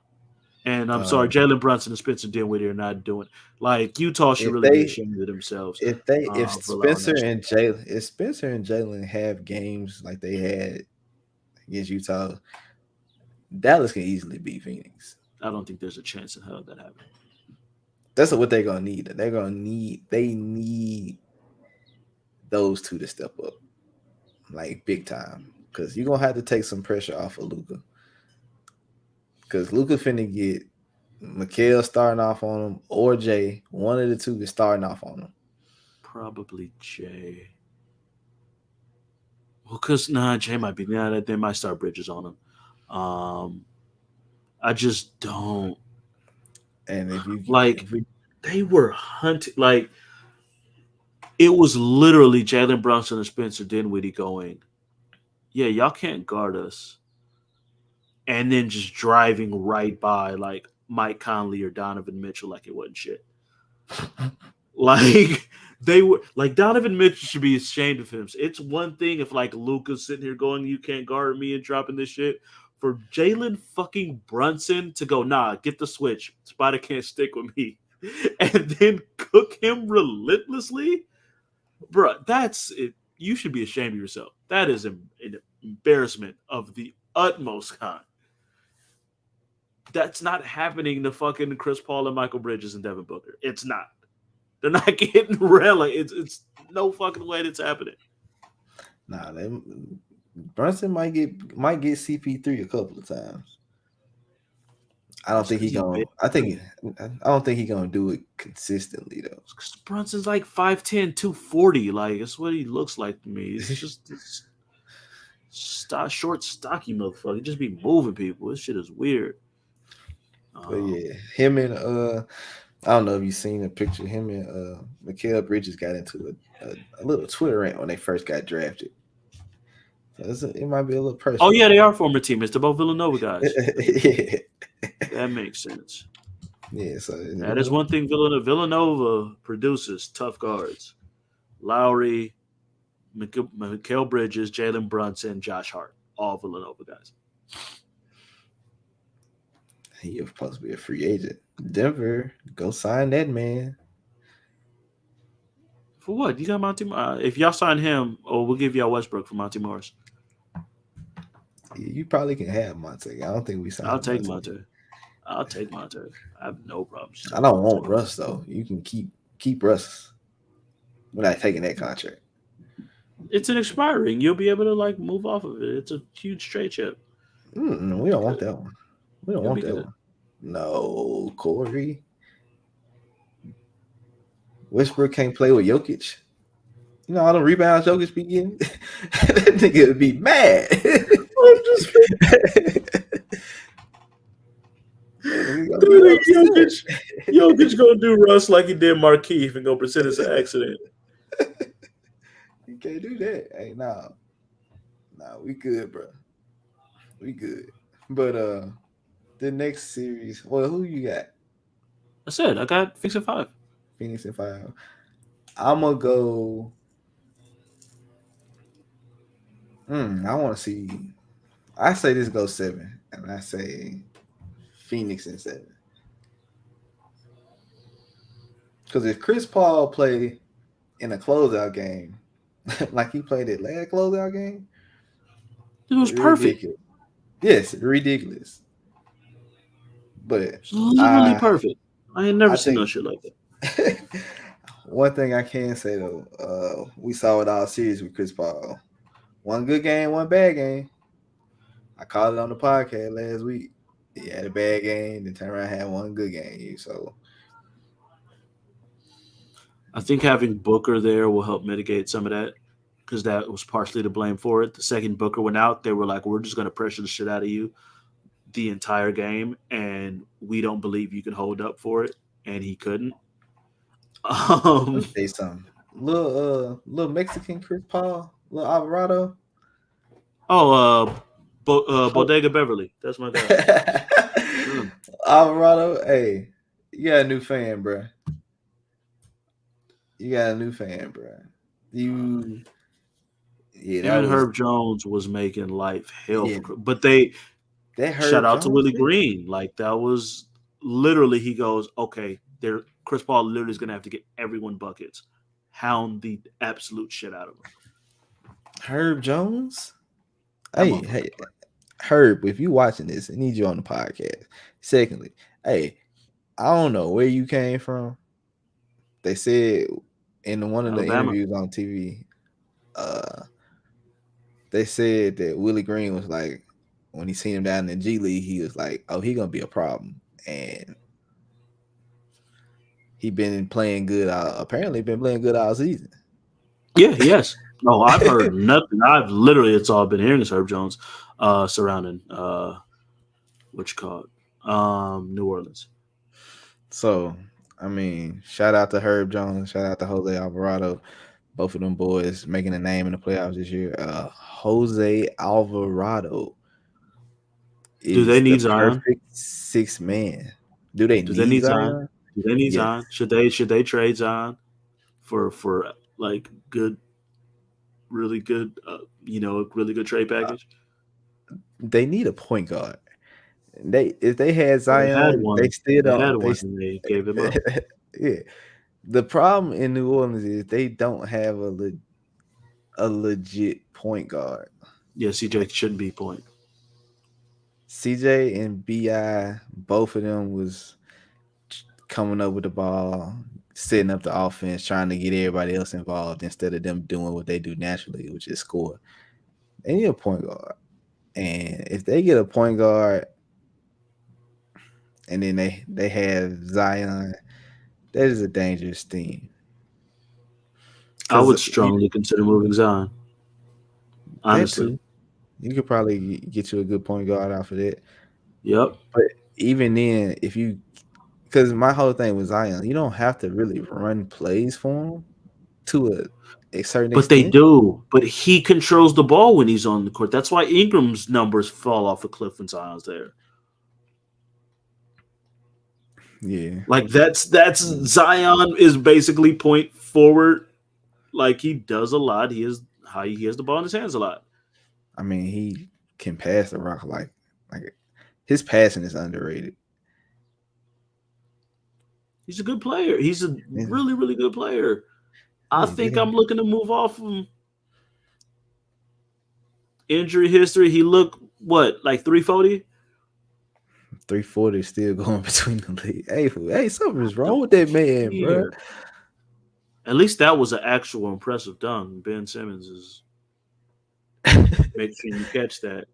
And I'm sorry, Jalen Brunson and Spencer Dinwiddie are not doing like Utah should really be ashamed of themselves. If Spencer and Jalen have games like they had against Utah, Dallas can easily beat Phoenix. I don't think there's a chance in hell that happening. That's what they're gonna need. They need those two to step up, like big time. Because you're gonna have to take some pressure off of Luka. Because Luka finna get Mikal starting off on him or Jay. One of the two is starting off on him. Probably Jay. Well, because Jay might be. They might start Bridges on him. I just don't. And if you they were hunting. Like it was literally Jalen Brunson and Spencer Dinwiddie going, yeah, y'all can't guard us. And then just driving right by like Mike Conley or Donovan Mitchell like it wasn't shit. Like they were like Donovan Mitchell should be ashamed of him. It's one thing if like Luka's sitting here going, you can't guard me and dropping this shit. For Jalen fucking Brunson to go, nah, get the switch. Spider can't stick with me. And then cook him relentlessly. Bruh, that's it. You should be ashamed of yourself. That is an embarrassment of the utmost kind. That's not happening to fucking Chris Paul and Michael Bridges and Devin Booker. It's not. They're not getting relegated. It's no fucking way that's happening. Nah, Brunson might get CP3 a couple of times. I don't think he's gonna do it consistently though. Brunson's like 5'10", 240. Like that's what he looks like to me. It's just short, stocky motherfucker. He just be moving people. This shit is weird. But yeah, him and I don't know if you've seen a picture. Him and Mikal Bridges got into a little Twitter rant when they first got drafted. So it might be a little personal. Oh yeah, they are former teammates. They're both Villanova guys. Yeah. That makes sense. Yeah, so that is one thing Villanova produces tough guards. Lowry, Mikal Bridges, Jalen Brunson, Josh Hart, all Villanova guys. He's supposed to be a free agent. Denver, go sign that man. For what? You got Monty. If y'all sign him, we'll give y'all Westbrook for Monty Morris. Yeah, you probably can have Monte. I don't think we signed. I'll take Monte. I have no problems. I don't want Russ though. You can keep Russ. We're not taking that contract. It's an expiring. You'll be able to like move off of it. It's a huge trade chip. We don't want that one. We don't want that one. No, Corey. Westbrook can't play with Jokic. You know all the rebounds Jokic be getting? That nigga would be mad. Jokic gonna do Russ like he did Markeith and go pretend it's an accident. You can't do that. Hey, nah, we good, bro. We good. But the next series. Well, who you got? I said I got Phoenix at 5. Phoenix at 5. I'm gonna go. I want to see. I say this goes 7, and I say Phoenix in 7. Because if Chris Paul play in a closeout game, like he played that last closeout game, it was perfect. Ridiculous. Yes, ridiculous. But it's literally perfect. I ain't never seen no shit like that. One thing I can say though, we saw it all series with Chris Paul. One good game, one bad game. I called it on the podcast last week. He had a bad game, then turned around and had one good game. So I think having Booker there will help mitigate some of that because that was partially to blame for it. The second Booker went out, they were like, we're just going to pressure the shit out of you the entire game, and we don't believe you can hold up for it, and he couldn't. Let me say something. Little Mexican Chris Paul, little Alvarado. Bodega Beverly. That's my guy. Alvarado, hey, you got a new fan, bro. Even Herb Jones was making life hell Yeah. but they That shout Herb out to Jones Willie thing? Green. Like that was literally he goes, okay, Chris Paul literally is gonna have to get everyone buckets. Hound the absolute shit out of him. Herb Jones? That Hey, motherfucker. Herb, if you watching this, I need you on the podcast. Secondly, hey, I don't know where you came from. They said in one of the Alabama. interviews on TV, they said that Willie Green was like, when he seen him down in the G League, he was like, "Oh, he gonna be a problem," and he been playing good. Apparently, been playing good all season. Yeah, yes. No, I've heard nothing. It's all been hearing is Herb Jones surrounding what you call it, New Orleans. So, I mean, shout out to Herb Jones, shout out to Jose Alvarado. Both of them boys making a name in the playoffs this year. Jose Alvarado Do they is need the Zion? perfect sixth man. Do they Do need they need Zion? Zion? Do they need Yes. Zion? Should they trade Zion for like good, really good, really good trade package? They need a point guard. If they had They Zion, had one. they still They had don't. one, and they gave him up. Yeah. The problem in New Orleans is they don't have a legit point guard. Yeah, CJ shouldn't be point. CJ and BI, both of them was coming up with the ball, setting up the offense, trying to get everybody else involved instead of them doing what they do naturally, which is score. They need a point guard. And if they get a point guard and then they have Zion, that is a dangerous team. I would strongly consider moving Zion. Honestly. You could probably get you a good point guard off of that. Yep. But even then, because my whole thing was Zion, you don't have to really run plays for him to a certain extent. But they do. But he controls the ball when he's on the court. That's why Ingram's numbers fall off a cliff when Zion's there. Yeah. Like that's Zion is basically point forward. Like he does a lot. He has the ball in his hands a lot. I mean, he can pass the rock like his passing is underrated. He's a good player. He's a really, really good player. I think I'm looking to move off him. Injury history, he looked like 340? 340 still going between the league. Hey, something's wrong with that man, bro. At least that was an actual impressive dunk. Ben Simmons is make sure you catch that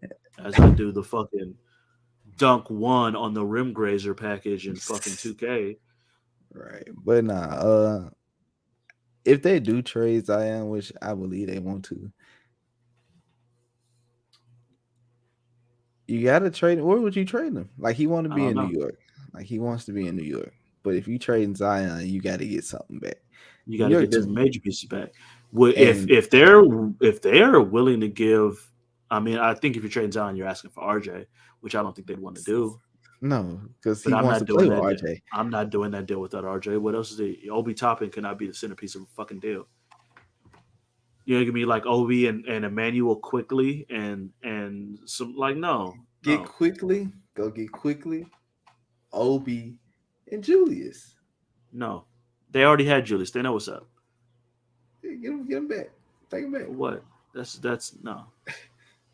as I do the fucking dunk one on the rim grazer package in fucking 2K. Right. But nah, if they do trade Zion, which I believe they want to, you gotta trade him. Where would you trade him? Like he want to be in New York. Like he wants to be in New York. But if you trade Zion, you got to get something back. You got to get some major pieces back. If they're willing to give, I mean, I think if you're trading Zion, you're asking for RJ, which I don't think they'd want to do. No, because he wants to play with RJ. I'm not doing that deal without RJ. What else is it? Obi Toppin cannot be the centerpiece of a fucking deal. You know, give me like Obi and Emmanuel quickly and some no. Get Quickly. Obi and Julius. No. They already had Julius. They know what's up. Get him back. Take him back. What? That's no.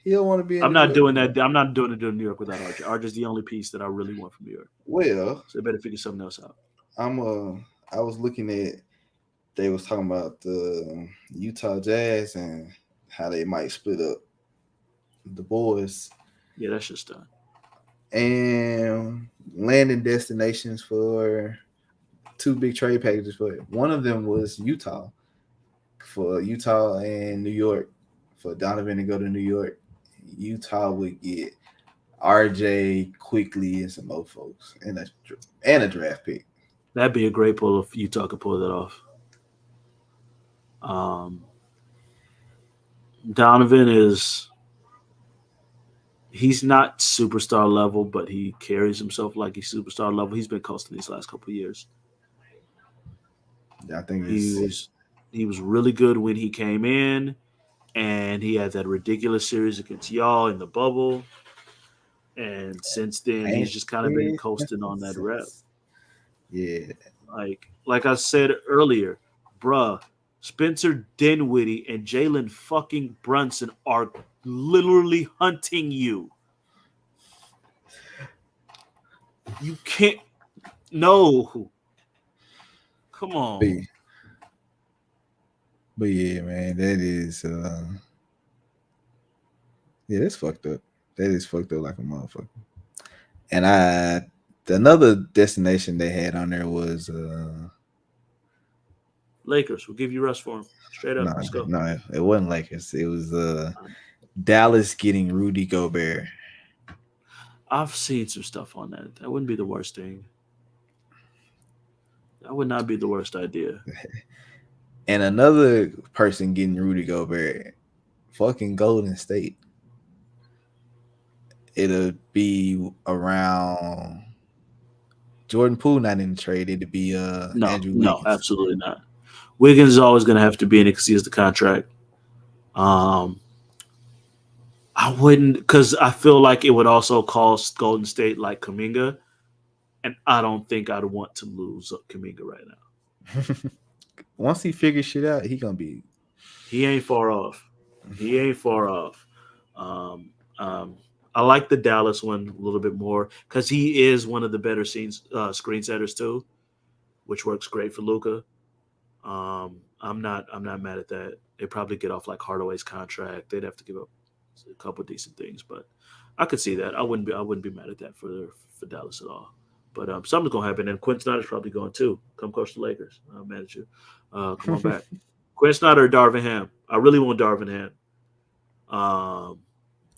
He don't want to be in I'm New not York. doing that. I'm not doing it in New York without RJ. RJ's the only piece that I really want from New York. Well, so they better figure something else out. I was looking at, they was talking about the Utah Jazz and how they might split up the boys. Yeah, that's just done. And landing destinations for 2 big trade packages for it. One of them was Utah, for Utah and New York, for Donovan to go to New York. Utah would get RJ Quickly and some more folks and a draft pick. That'd be a great pull if Utah could pull that off. Donovan he's not superstar level, but he carries himself like he's superstar level. He's been coasting these last couple of years. I think he was really good when he came in, and he had that ridiculous series against y'all in the bubble. And since then, he's just kind of been coasting on that rep. Yeah. Like I said earlier, bruh, Spencer Dinwiddie and Jalen fucking Brunson are literally hunting you. You can't. No. Come on. But yeah, man, that is that's fucked up. That is fucked up like a motherfucker. And another destination they had on there was Lakers. We'll give you rest for them. Straight up. Let's go. No, it wasn't Lakers. It was Dallas getting Rudy Gobert. I've seen some stuff on that. That wouldn't be the worst thing. That would not be the worst idea. And another person getting Rudy Gobert, fucking Golden State. It'll be around Jordan Poole not in the trade. It'll be Andrew Wiggins. No, absolutely not. Wiggins is always going to have to be in it because he has the contract. I wouldn't, because I feel like it would also cost Golden State like Kuminga, and I don't think I'd want to lose Kuminga right now. Once he figures shit out, he ain't far off. I like the Dallas one a little bit more because he is one of the better screen setters too, which works great for Luka. I'm not mad at that. They probably get off like Hardaway's contract. They'd have to give up a couple of decent things, but I could see that. I wouldn't be mad at that for Dallas at all. But something's gonna happen, and Quinn Snyder's probably going too. Come coach the Lakers. I'm mad at you. Come on back. Quinn Snyder or Darvin Ham. I really want Darvin Ham.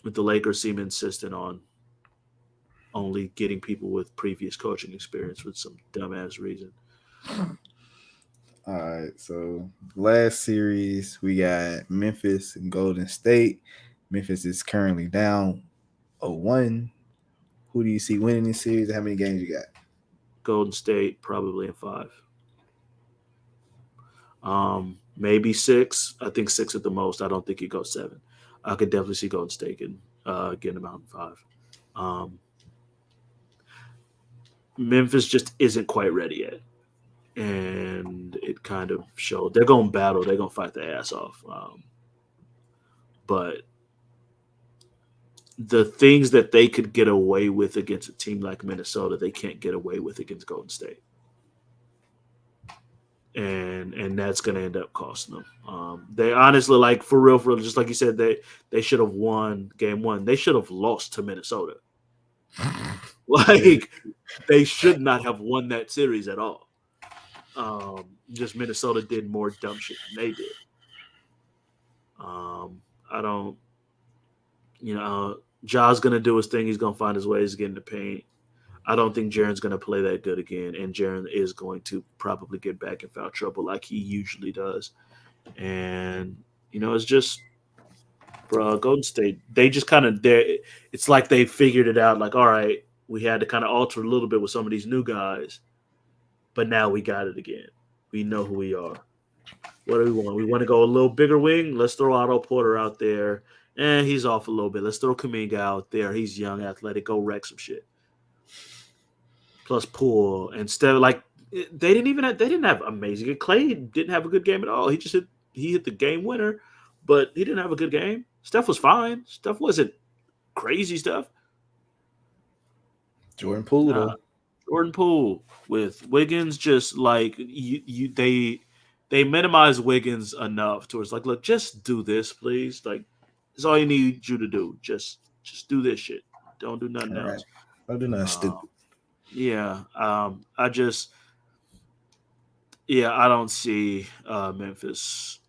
With the Lakers seem insistent on only getting people with previous coaching experience with some dumbass reason. All right, so last series we got Memphis and Golden State. Memphis is currently down 0-1. Who do you see winning this series? How many games you got? Golden State probably in 5. Maybe 6. I think 6 at the most. I don't think it goes 7. I could definitely see Golden State getting them out in 5. Memphis just isn't quite ready yet. And it kind of showed. They're going to battle. They're going to fight their ass off. But the things that they could get away with against a team like Minnesota, they can't get away with against Golden State. And that's going to end up costing them. They honestly, like, for real, just like you said, they should have won game 1. They should have lost to Minnesota. Like, they should not have won that series at all. Just Minnesota did more dumb shit than they did. I don't, Ja's going to do his thing. He's going to find his ways to get in the paint. I don't think Jarrod's going to play that good again, and Jarrod is going to probably get back in foul trouble like he usually does. And, it's just for Golden State, they just kind of – it's like they figured it out, like, all right, we had to kind of alter a little bit with some of these new guys, but now we got it again. We know who we are. What do we want? We want to go a little bigger wing? Let's throw Otto Porter out there. He's off a little bit. Let's throw Kuminga out there. He's young, athletic. Go wreck some shit. Plus Poole. Instead of they didn't have amazing. Clay didn't have a good game at all. He hit the game winner, but he didn't have a good game. Steph was fine. Steph wasn't crazy stuff. Jordan Poole though. Jordan Poole with Wiggins, just like they minimize Wiggins enough towards like, look, just do this, please. Like, it's all you need you to do. Just do this shit. Don't do nothing else. Don't do nothing stupid. Yeah. I don't see Memphis.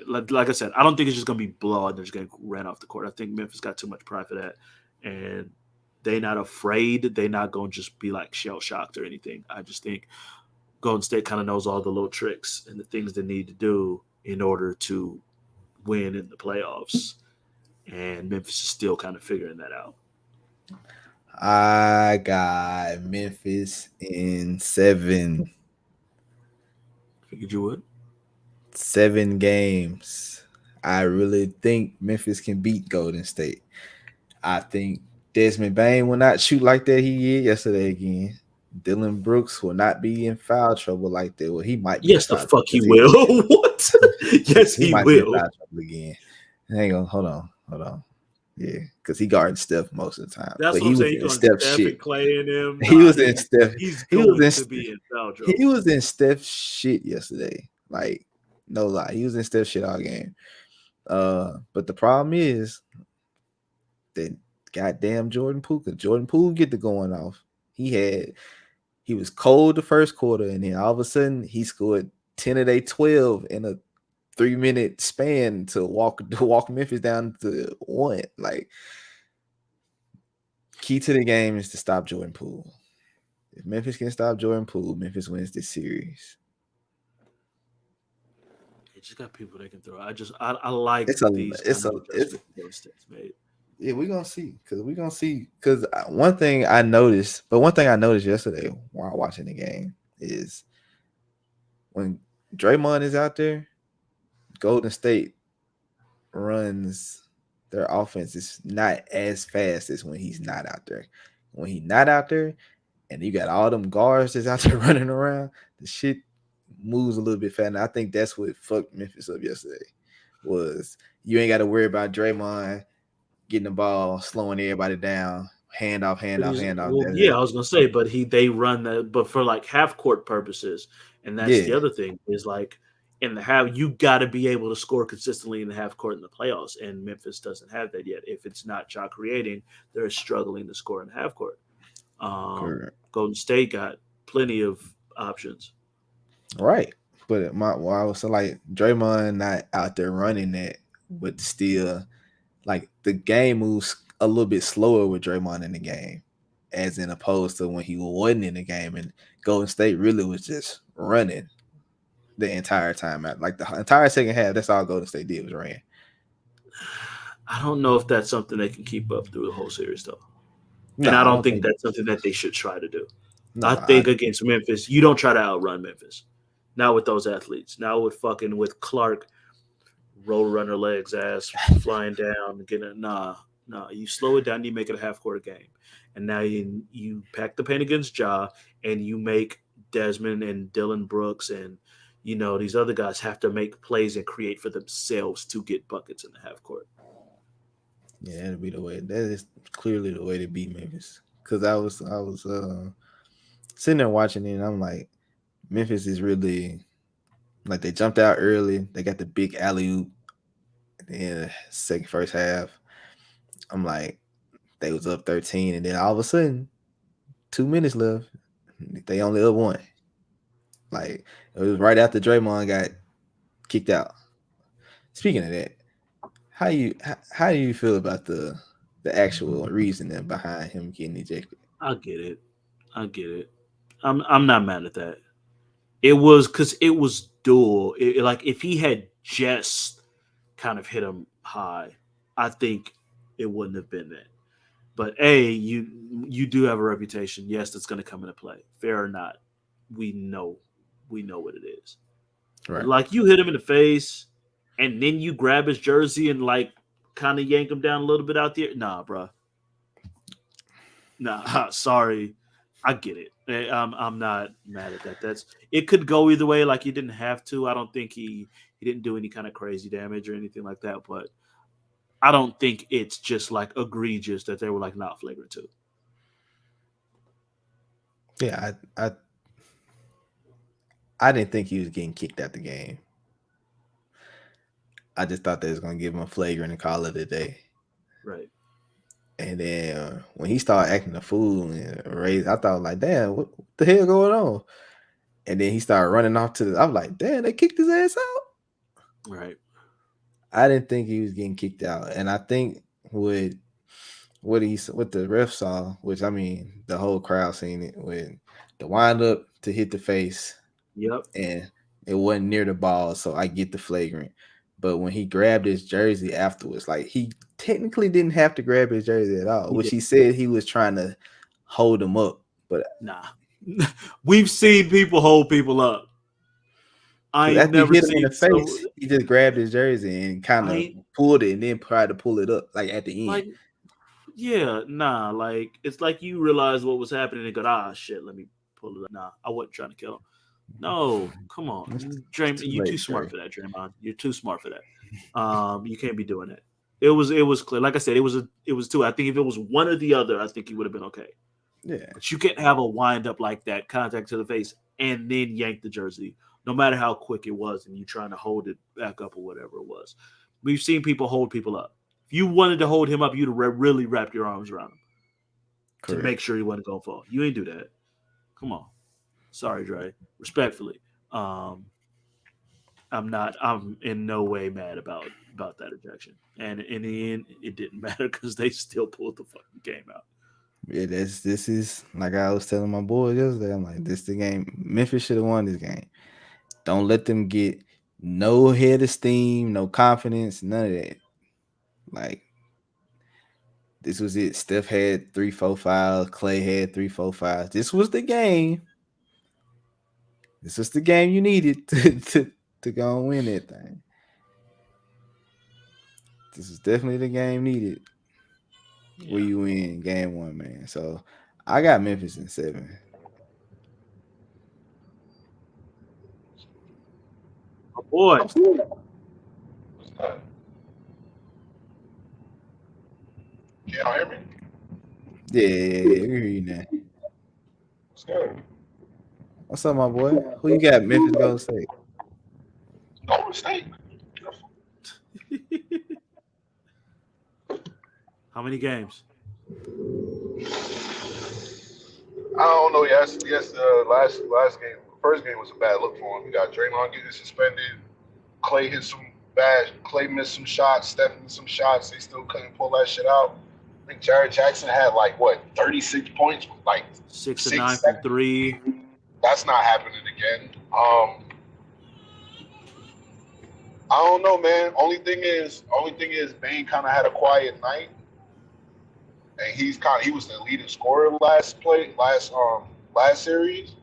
Like I said, I don't think it's just gonna be blowout and they're just gonna ran off the court. I think Memphis got too much pride for that, and They're not afraid. They're not going to just be like shell shocked or anything. I just think Golden State kind of knows all the little tricks and the things they need to do in order to win in the playoffs. And Memphis is still kind of figuring that out. I got Memphis in 7. Figured you would. 7 games. I really think Memphis can beat Golden State. I think Desmond Bain will not shoot like that he did yesterday again. Dylan Brooks will not be in foul trouble like that. Well, he might be. Yes, the fuck he will. What? Yes, he might will. Be in foul trouble again. Hang on, hold on. Yeah, because he guarded Steph most of the time. That's but what he I'm was saying. in Steph shit. And Clay and him. He was in Steph. He's he going was in, to be in foul trouble. He was in Steph shit yesterday. Like, no lie. He was in Steph shit all game. But the problem is that goddamn Jordan Poole. Jordan Poole get the going off. He was cold the first quarter, and then all of a sudden he scored 10 of their 12 in a 3-minute span to walk Memphis down to 1. Like, key to the game is to stop Jordan Poole. If Memphis can stop Jordan Poole, Memphis wins this series. They just got people they can throw. I like these. Yeah, we're gonna see because one thing I noticed yesterday while watching the game is when Draymond is out there, Golden State runs their offense is not as fast as when he's not out there. When he's not out there, and you got all them guards that's out there running around, the shit moves a little bit faster. And I think that's what fucked Memphis up yesterday. Was you ain't got to worry about Draymond getting the ball, slowing everybody down, hand off. Well, yeah, I was gonna say, but they run that, but for like half court purposes, and that's the other thing is like in the half, you got to be able to score consistently in the half court in the playoffs, and Memphis doesn't have that yet. If it's not shot creating, they're struggling to score in the half court. Golden State got plenty of options, right? But I was like Draymond not out there running that, but still. Like the game moves a little bit slower with Draymond in the game, as in opposed to when he wasn't in the game, and Golden State really was just running the entire time. Like the entire second half, that's all Golden State did was ran. I don't know if that's something they can keep up through the whole series, though. No, and I don't think that's something that they should try to do. No, I think against Memphis, you don't try to outrun Memphis. Not with those athletes. Now with Clark. Roll runner legs, ass flying down, you slow it down, you make it a half court game. And now you pack the paint against Ja, and you make Desmond and Dylan Brooks and these other guys have to make plays and create for themselves to get buckets in the half court. Yeah, that'll be the way. That is clearly the way to beat Memphis. Because I was sitting there watching it, and I'm like, Memphis is really like they jumped out early. They got the big alley-oop in the first half. I'm like, they was up 13, and then all of a sudden, 2 minutes left. They only up 1. Like, it was right after Draymond got kicked out. Speaking of that, how do you feel about the actual reasoning behind him getting ejected? I get it. I'm not mad at that. It was because it was dual. Like if he had just kind of hit him high, I think it wouldn't have been that. But you do have a reputation. Yes, that's going to come into play. Fair or not, we know what it is. Right. Like you hit him in the face, and then you grab his jersey and like kind of yank him down a little bit out there. Nah, bro. Nah, sorry. I get it. I'm not mad at that. It could go either way. Like he didn't have to. I don't think he didn't do any kind of crazy damage or anything like that. But I don't think it's just like egregious that they were like not flagrant 2. Yeah, I didn't think he was getting kicked out the game. I just thought they was gonna give him a flagrant and call it a day. Right. And then when he started acting a fool and raised, I thought like, damn, what the hell going on? And then he started running off to I'm like, damn, they kicked his ass out. Right. I didn't think he was getting kicked out. And I think what what the ref saw, which I mean the whole crowd seen it, when the wind up to hit the face. Yep. And it wasn't near the ball, so I get the flagrant. But when he grabbed his jersey afterwards, like he technically didn't have to grab his jersey at all, which he said he was trying to hold him up. But nah, we've seen people hold people up. I ain't never hit him seen in the face. He just grabbed his jersey and kind of pulled it, and then tried to pull it up like at the end. Like, yeah, nah, like it's like you realize what was happening and go, shit, let me pull it up. Nah, I wasn't trying to kill him. No, come on, Draymond, you're too smart for that, Draymond. You're too smart for that. You can't be doing that. It was clear. Like I said, it was two. I think if it was one or the other, I think he would have been okay. Yeah, but you can't have a wind up like that, contact to the face, and then yank the jersey, no matter how quick it was, and you trying to hold it back up or whatever it was. We've seen people hold people up. If you wanted to hold him up, you'd have really wrapped your arms around him to make sure he wasn't going to fall. You ain't do that. Come on. Sorry, Dre. Respectfully, I'm in no way mad about that ejection. And in the end, it didn't matter because they still pulled the fucking game out. Yeah, this is like I was telling my boys yesterday. I'm like, this the game. Memphis should have won this game. Don't let them get no head of steam, no confidence, none of that. Like, this was it. Steph had 3, 4 fouls. Clay had 3, 4 fouls. This was the game. This was the game you needed to go and win that thing. This is definitely the game needed. Yeah. Where you win game 1, man. So I got Memphis in 7. Oh boy. Can y'all hear me? Yeah, we hear you now. What's good? What's up, my boy? Who you got? Memphis Golden State. Golden State. How many games? I don't know. Yes. Last game, first game was a bad look for him. You got Draymond getting suspended. Clay hit some bad. Clay missed some shots. Steph missed some shots. They still couldn't pull that shit out. I think Jarrod Jackson had 36 points, 6 of 9 from 3. That's not happening again. I don't know, man. Only thing is, Bane kind of had a quiet night, and he was the leading scorer last series.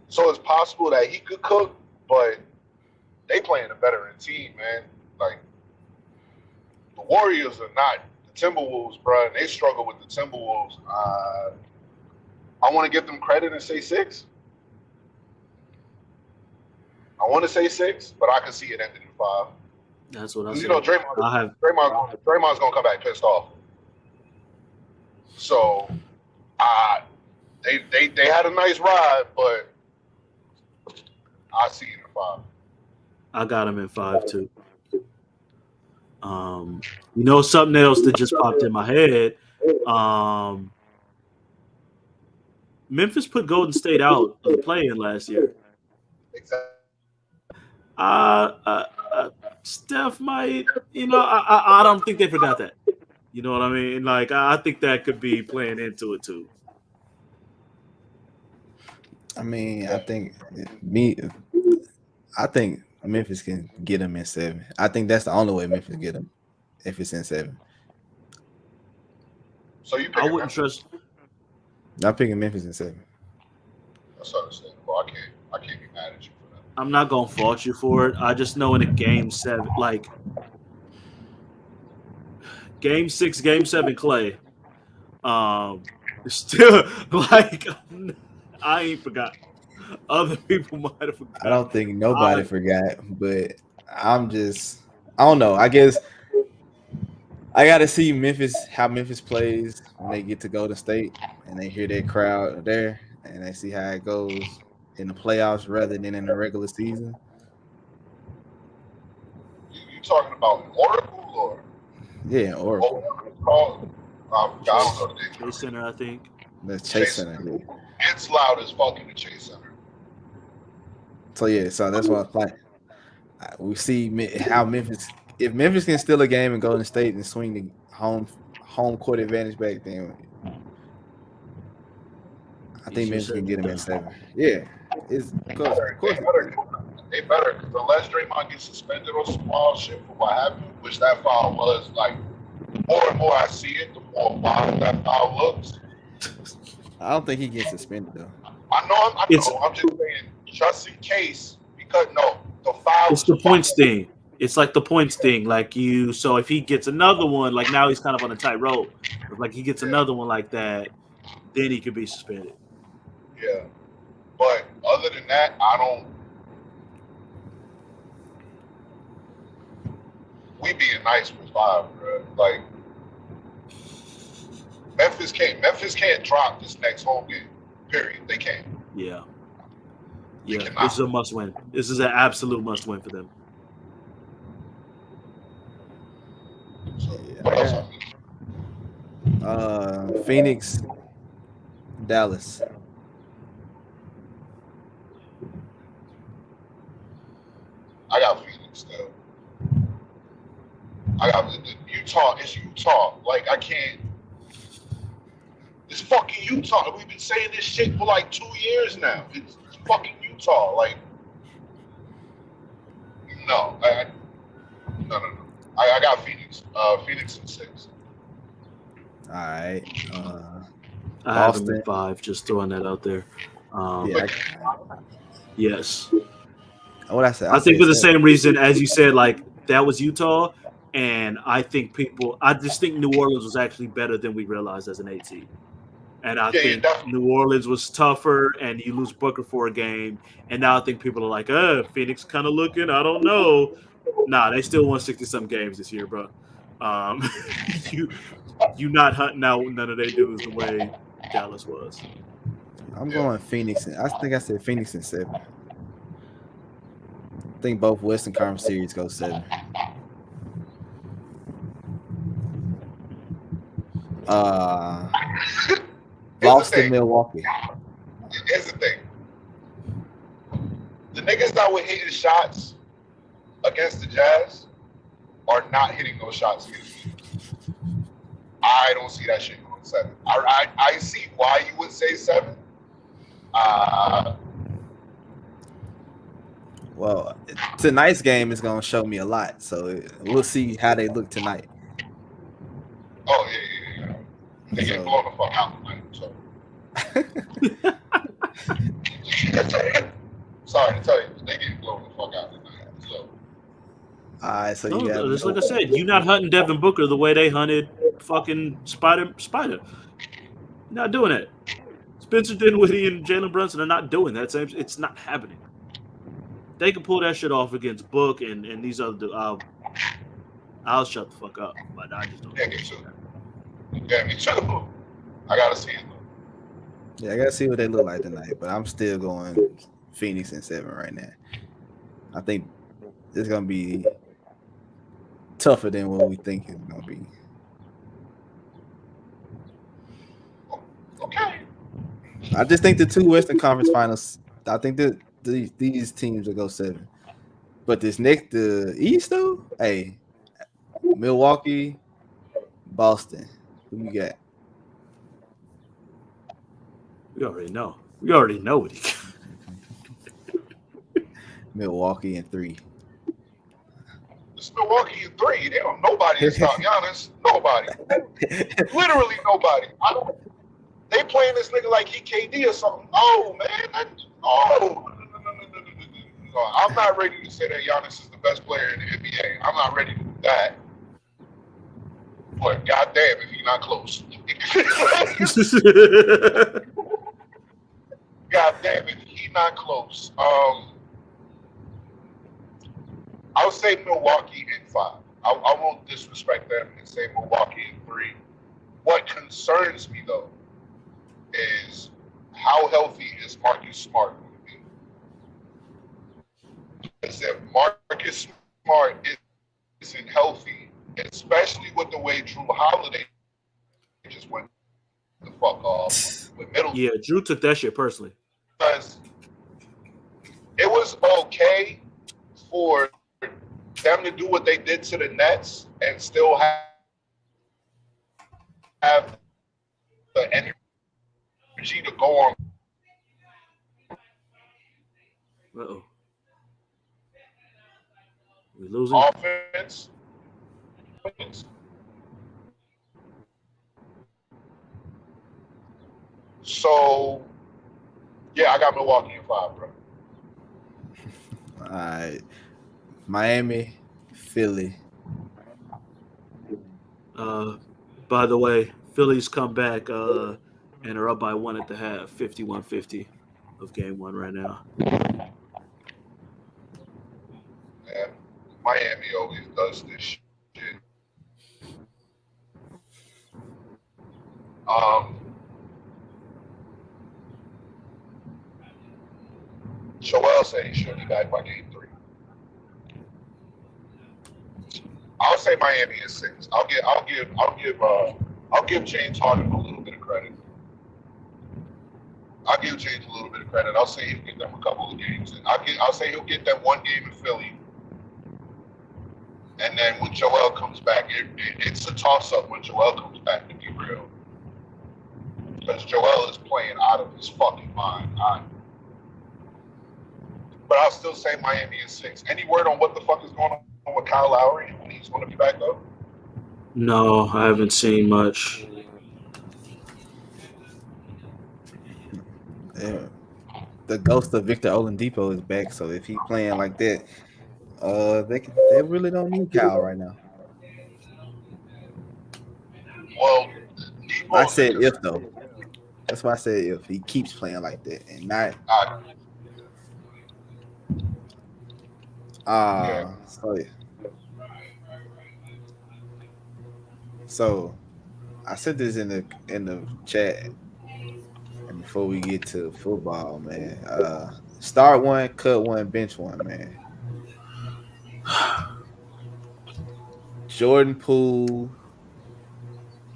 So it's possible that he could cook, but they playing a veteran team, man. Like, the Warriors are not the Timberwolves, bro, and they struggle with the Timberwolves. I want to give them credit and say 6. I want to say 6, but I can see it ending in 5. That's what I said. Draymond's gonna come back pissed off. So, they had a nice ride, but I see it in 5. I got him in 5 too. Something else that just popped in my head. Memphis put Golden State out of the play-in last year. Exactly. Steph might, I don't think they forgot that. You know what I mean? Like, I think that could be playing into it too. I mean, I think Memphis can get them in 7. I think that's the only way Memphis get them if it's in 7. So you? I wouldn't trust. I'm picking Memphis in 7. That's understandable. I can't be mad at you for that. I'm not gonna fault you for it. I just know in a game 7, like game 6, game 7, Clay. Still like I ain't forgot. Other people might have forgot. I don't think nobody forgot, but I don't know. I guess I got to see how Memphis plays when they get to Golden State and they hear their crowd there and they see how it goes in the playoffs rather than in the regular season. You talking about Oracle or? Yeah, Oracle. Chase Center, I think. That's Chase Center. Yeah. It's loud as fuck in the Chase Center. So that's why we see how Memphis. If Memphis can steal a game and Golden State and swing the home home court advantage back then, I think Memphis can get him at 7. Yeah, it's because of course. They better, because unless Draymond gets suspended or some wild shit for what happened, which that foul was, like, more and more I see it, the more wild that foul looks. I don't think he gets suspended though. I know. I'm just saying, just in case, because the foul. It's the points thing. It's like the points thing. Like so if he gets another one, like now he's kind of on a tightrope. If like he gets another one like that, then he could be suspended. Yeah, but other than that, I don't. We being nice with 5, bro. Like Memphis can't drop this next home game. Period. They can't. Yeah. Yeah. This is a must win. This is an absolute must win for them. So, what else? Phoenix, Dallas. I got Phoenix still. I got Utah. It's Utah. Like, I can't. It's fucking Utah. We've been saying this shit for like 2 years now. It's fucking Utah. Like, no. No. I got Phoenix. Phoenix in 6. All right. I have him in 5. Just throwing that out there. Yes. What I said. I think for the same reason as you said, like that was Utah, and I just think New Orleans was actually better than we realized as an 8 seed. And I think New Orleans was tougher, and you lose Booker for a game, and now I think people are like, Phoenix kind of looking, I don't know. Nah, they still won 60-some games this year, bro. You not hunting out none of their dudes the way Dallas was. I'm going Phoenix. I think I said Phoenix in 7. I think both Western Conference series go 7. Lost to Milwaukee. Here's the thing. The niggas that were hitting shots against the Jazz are not hitting those shots against me. I don't see that shit going 7. I see why you would say 7. Well, tonight's game is going to show me a lot, so we'll see how they look tonight. Oh, yeah. They get blown the fuck out tonight, so. Sorry to tell you, they get blown the fuck out tonight, so. All right, so just like I said, you not hunting Devin Booker the way they hunted fucking Spider. You're not doing it. Spencer Dinwiddie and Jalen Brunson are not doing that. It's not happening. They can pull that shit off against Book and these other dudes. I'll shut the fuck up, but I just don't. Yeah, me too. I gotta see it. Yeah, I gotta see what they look like tonight, but I'm still going Phoenix in 7 right now. I think it's gonna be tougher than what we think it's gonna be. Okay. I just think the 2 Western Conference Finals. I think that these teams will go 7. But the East though, hey, Milwaukee, Boston. Who you got? We already know. What he got. Milwaukee in 3. It's Milwaukee in 3. They don't nobody to stop Giannis. Nobody. Literally nobody. They playing this nigga like he KD or something. No, man. No. I'm not ready to say that Giannis is the best player in the NBA. I'm not ready to do that. But goddamn, if he's not close. Goddamn, if he's not close. I'll say Milwaukee in 5. I won't disrespect them and say Milwaukee in 3. What concerns me though is how healthy is Marcus Smart going to be? Because if Marcus Smart isn't healthy, especially with the way Drew Holiday just went the fuck off with Middleton. Yeah, Drew took that shit personally. Because it was okay for them to do what they did to the Nets and still have have the energy to go on Uh-oh. We losing? offense. So, yeah, I got Milwaukee in 5, bro. All right. Miami, Philly. By the way, Phillies come back and are up by 1 at the half, 51-50 of game 1 right now. Yeah, Miami always does this shit. Joel said he should be back by game 3. I'll say Miami is 6. I'll give James Harden a little bit of credit. I'll give James a little bit of credit. I'll say he'll get them a couple of games. I'll say he'll get them 1 game in Philly. And then when Joel comes back, it's a toss-up when Joel comes back, to be real. Because Joel is playing out of his fucking mind. But I'll still say Miami is 6. Any word on what the fuck is going on with Kyle Lowry when he's going to be back, though? No, I haven't seen much. Yeah. The ghost of Victor Oladipo is back, so if he's playing like that, they really don't need Kyle right now. Well, I said if though. That's why I said if he keeps playing like that and not. So I said this in the chat, and before we get to football, man, start 1, cut 1, bench 1, man. Jordan Poole,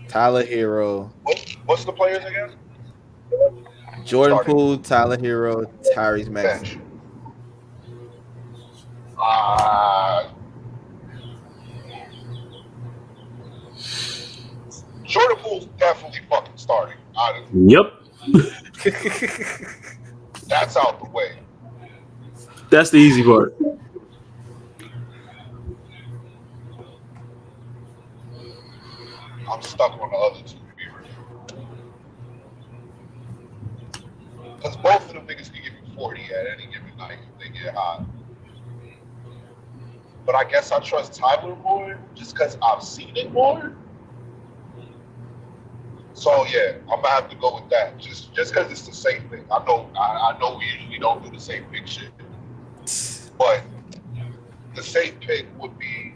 Tyler Hero. What's the players again? Jordan Poole, Tyler Hero, Tyrese Maxey. Jordan Poole's definitely fucking starting. Yep. That's out the way. That's the easy part. I'm stuck on the other 2, to be real. Because both of them niggas can give you 40 at any given night if they get hot. But I guess I trust Tyler more just because I've seen it more. So yeah, I'm gonna have to go with that. Just because it's the same thing. I know we usually don't do the same pick shit, but the safe pick would be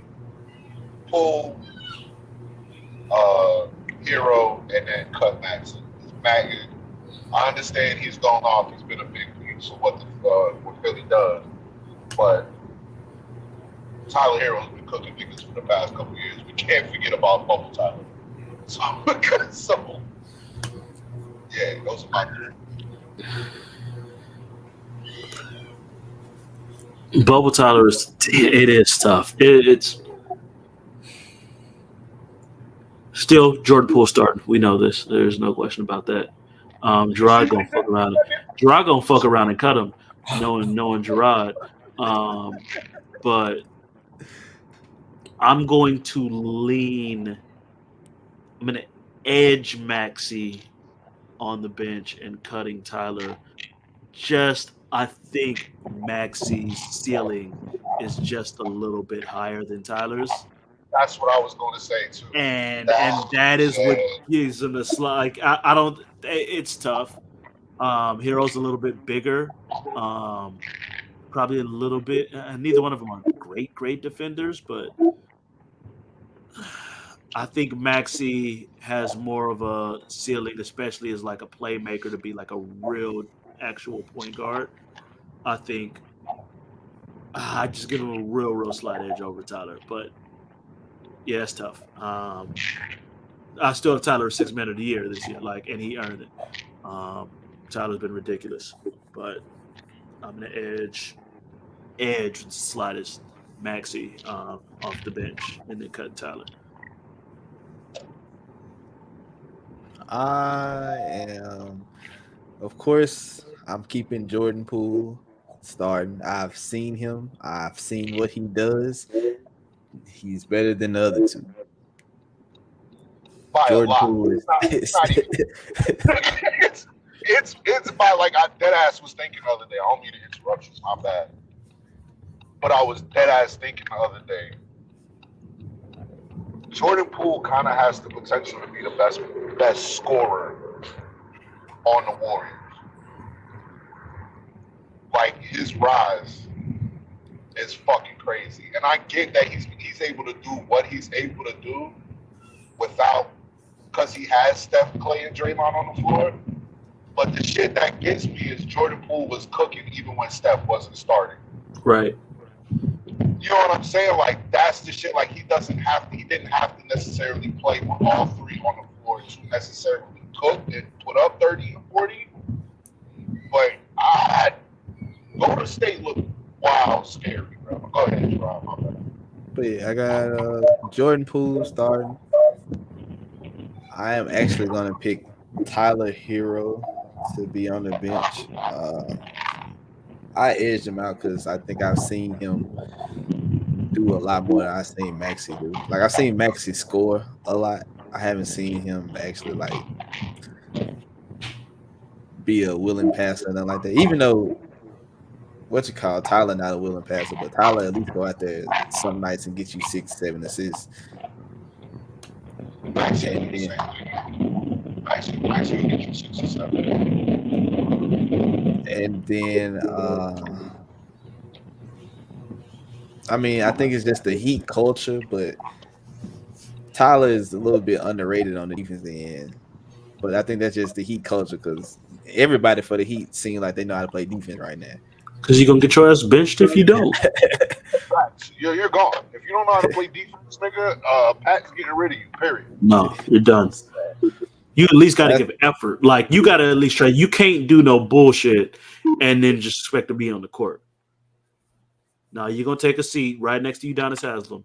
Poole, Hero, and then cut Maxson. I understand he's gone off. He's been a big piece of what Philly does, but Tyler Hero's been cooking niggas for the past couple of years. We can't forget about Bubble Tyler. So yeah, those are my Bubble Tyler is tough. It's still Jordan Poole starting. We know this. There's no question about that. Jarrod gonna fuck around. Jarrod gonna fuck around and cut him, knowing Jarrod. But I'm going to edge Maxey on the bench and cutting Tyler. I think Maxey's ceiling is just a little bit higher than Tyler's. That's what I was going to say too. And that is what gives him the slide. I don't. It's tough. Hero's a little bit bigger. Probably a little bit. Neither one of them are great defenders, but I think Maxey has more of a ceiling, especially as like a playmaker, to be like a real actual point guard. I think I just give him a real slight edge over Tyler, but yeah, it's tough. I still have Tyler 6th man of the year this year, and he earned it. Tyler's been ridiculous, but I'm gonna edge with the slightest Maxey off the bench and then cut Tyler. I am, of course, I'm keeping Jordan Poole starting. I've seen him. I've seen what he does. He's better than the other two. By Jordan a lot. Poole is. It's not even. it's by like I dead ass was thinking the other day. I don't mean to interrupt you. It's my bad. But I was dead ass thinking the other day. Jordan Poole kind of has the potential to be the best scorer on the Warriors. Like his rise is fucking crazy, and I get that he's able to do what he's able to do without, because he has Steph, Clay, and Draymond on the floor. But the shit that gets me is Jordan Poole was cooking even when Steph wasn't starting. Right. You know what I'm saying? Like that's the shit. Like he didn't have to necessarily play with all three on the floor to necessarily cook and put up 30 and 40. But Golden State looked wild, scary, bro. Go ahead, Rob. My bad. But yeah, I got Jordan Poole starting. I am actually going to pick Tyler Hero to be on the bench. I edged him out because I think I've seen him do a lot more than I've seen Maxey do. Like I've seen Maxey score a lot. I haven't seen him actually like be a willing passer or nothing like that. Even though Tyler not a willing passer, but Tyler at least go out there some nights and get you 6-7 assists. Maxey get you 6 or 7. And then I mean, I think it's just the Heat culture, but Tyler is a little bit underrated on the defense end. But I think that's just the Heat culture because everybody for the Heat seems like they know how to play defense right now. Because you're going to get your ass benched if you don't. You're gone. If you don't know how to play defense, nigga, Pat's getting rid of you, period. No, you're done. You at least got to give effort. Like, you got to at least try. You can't do no bullshit and then just expect to be on the court. No, you're going to take a seat right next to Udonis Haslem.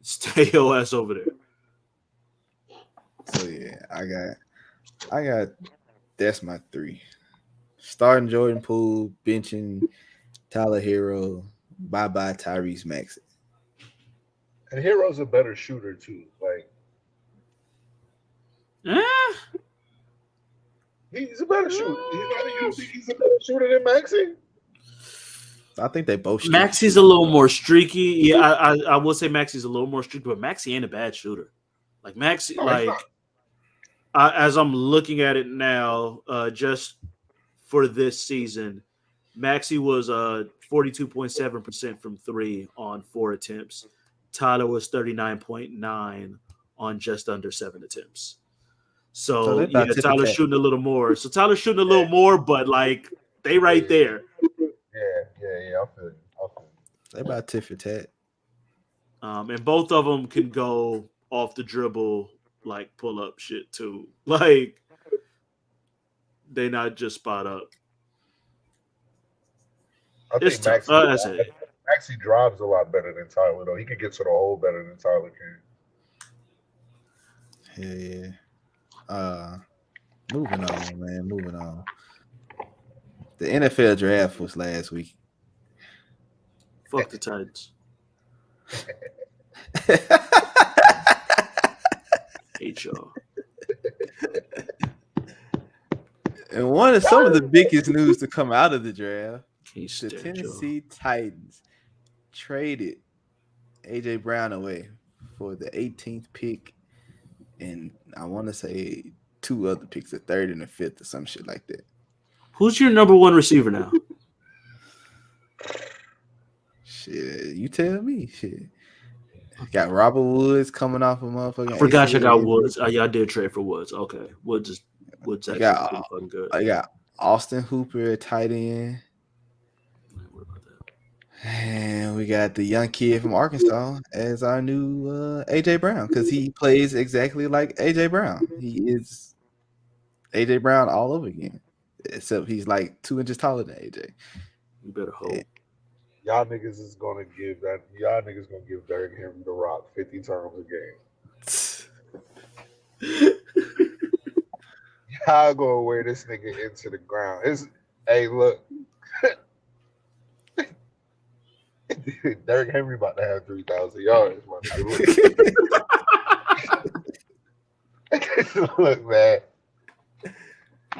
Stay your ass over there. So, yeah, I got that's my 3. Starting Jordan Poole, benching Tyler Hero, bye-bye Tyrese Maxey. And Hero's a better shooter, too. Like, he's a better shooter. He's a better shooter than Maxey. I think they both shoot. Maxey's a little more streaky. Yeah, I will say Maxey's a little more streaky, but Maxey ain't a bad shooter. Like Maxey, as I'm looking at it now, just for this season, Maxey was 42.7% from 3 on 4 attempts. Tyler was 39.9 on just under 7 attempts. So yeah, Tyler's shooting a little more. But like they right there. Yeah. I feel you. They about tit for tat. And both of them can go off the dribble, like pull up shit too. Like they not just spot up. I think Maxey drives a lot better than Tyler, though. He could get to the hole better than Tyler can. Yeah. Moving on, man. Moving on. The NFL draft was last week. Fuck the Titans. Hate y'all. And some of the biggest news to come out of the draft, the Tennessee Titans traded A.J. Brown away for the 18th pick, and I want to say 2 other picks, the 3rd and the 5th or some shit like that. Who's your number 1 receiver now? Shit, you tell me. Shit. Got Robert Woods coming off a motherfucking. I forgot you got Woods. Yeah, I did trade for Woods. Okay. Woods actually pretty fucking good. I got Austin Hooper at tight end. And we got the young kid from Arkansas as our new A.J. Brown because he plays exactly like A.J. Brown. He is A.J. Brown all over again, except he's like 2 inches taller than A.J. You better hope. Y'all niggas gonna give Derrick Henry the rock 50 times a game. How gonna wear this nigga into the ground? Hey, look. Derrick Henry about to have 3,000 yards. My nigga. Look, man.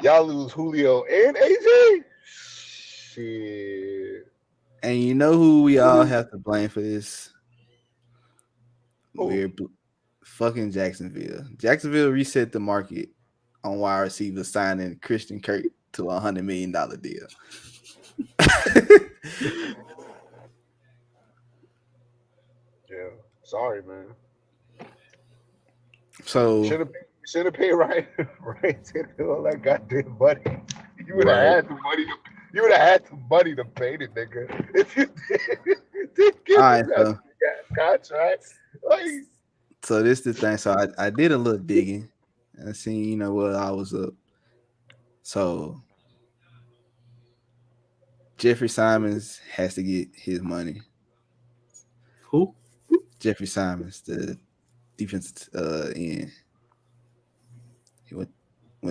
Y'all lose Julio and AJ? Shit. And you know who we all have to blame for this? We're fucking Jacksonville. Jacksonville reset the market on wide receiver signing Christian Kirk to a $100 million deal. Yeah, sorry, man. So should have paid Ryan all that goddamn money. You would have had the money. You would have had the money to pay the nigga if you did give him that contract. Like, so this is the thing. So I did a little digging and seen, what I was up. So Jeffrey Simons has to get his money. Who? Jeffrey Simons, the defensive end. He went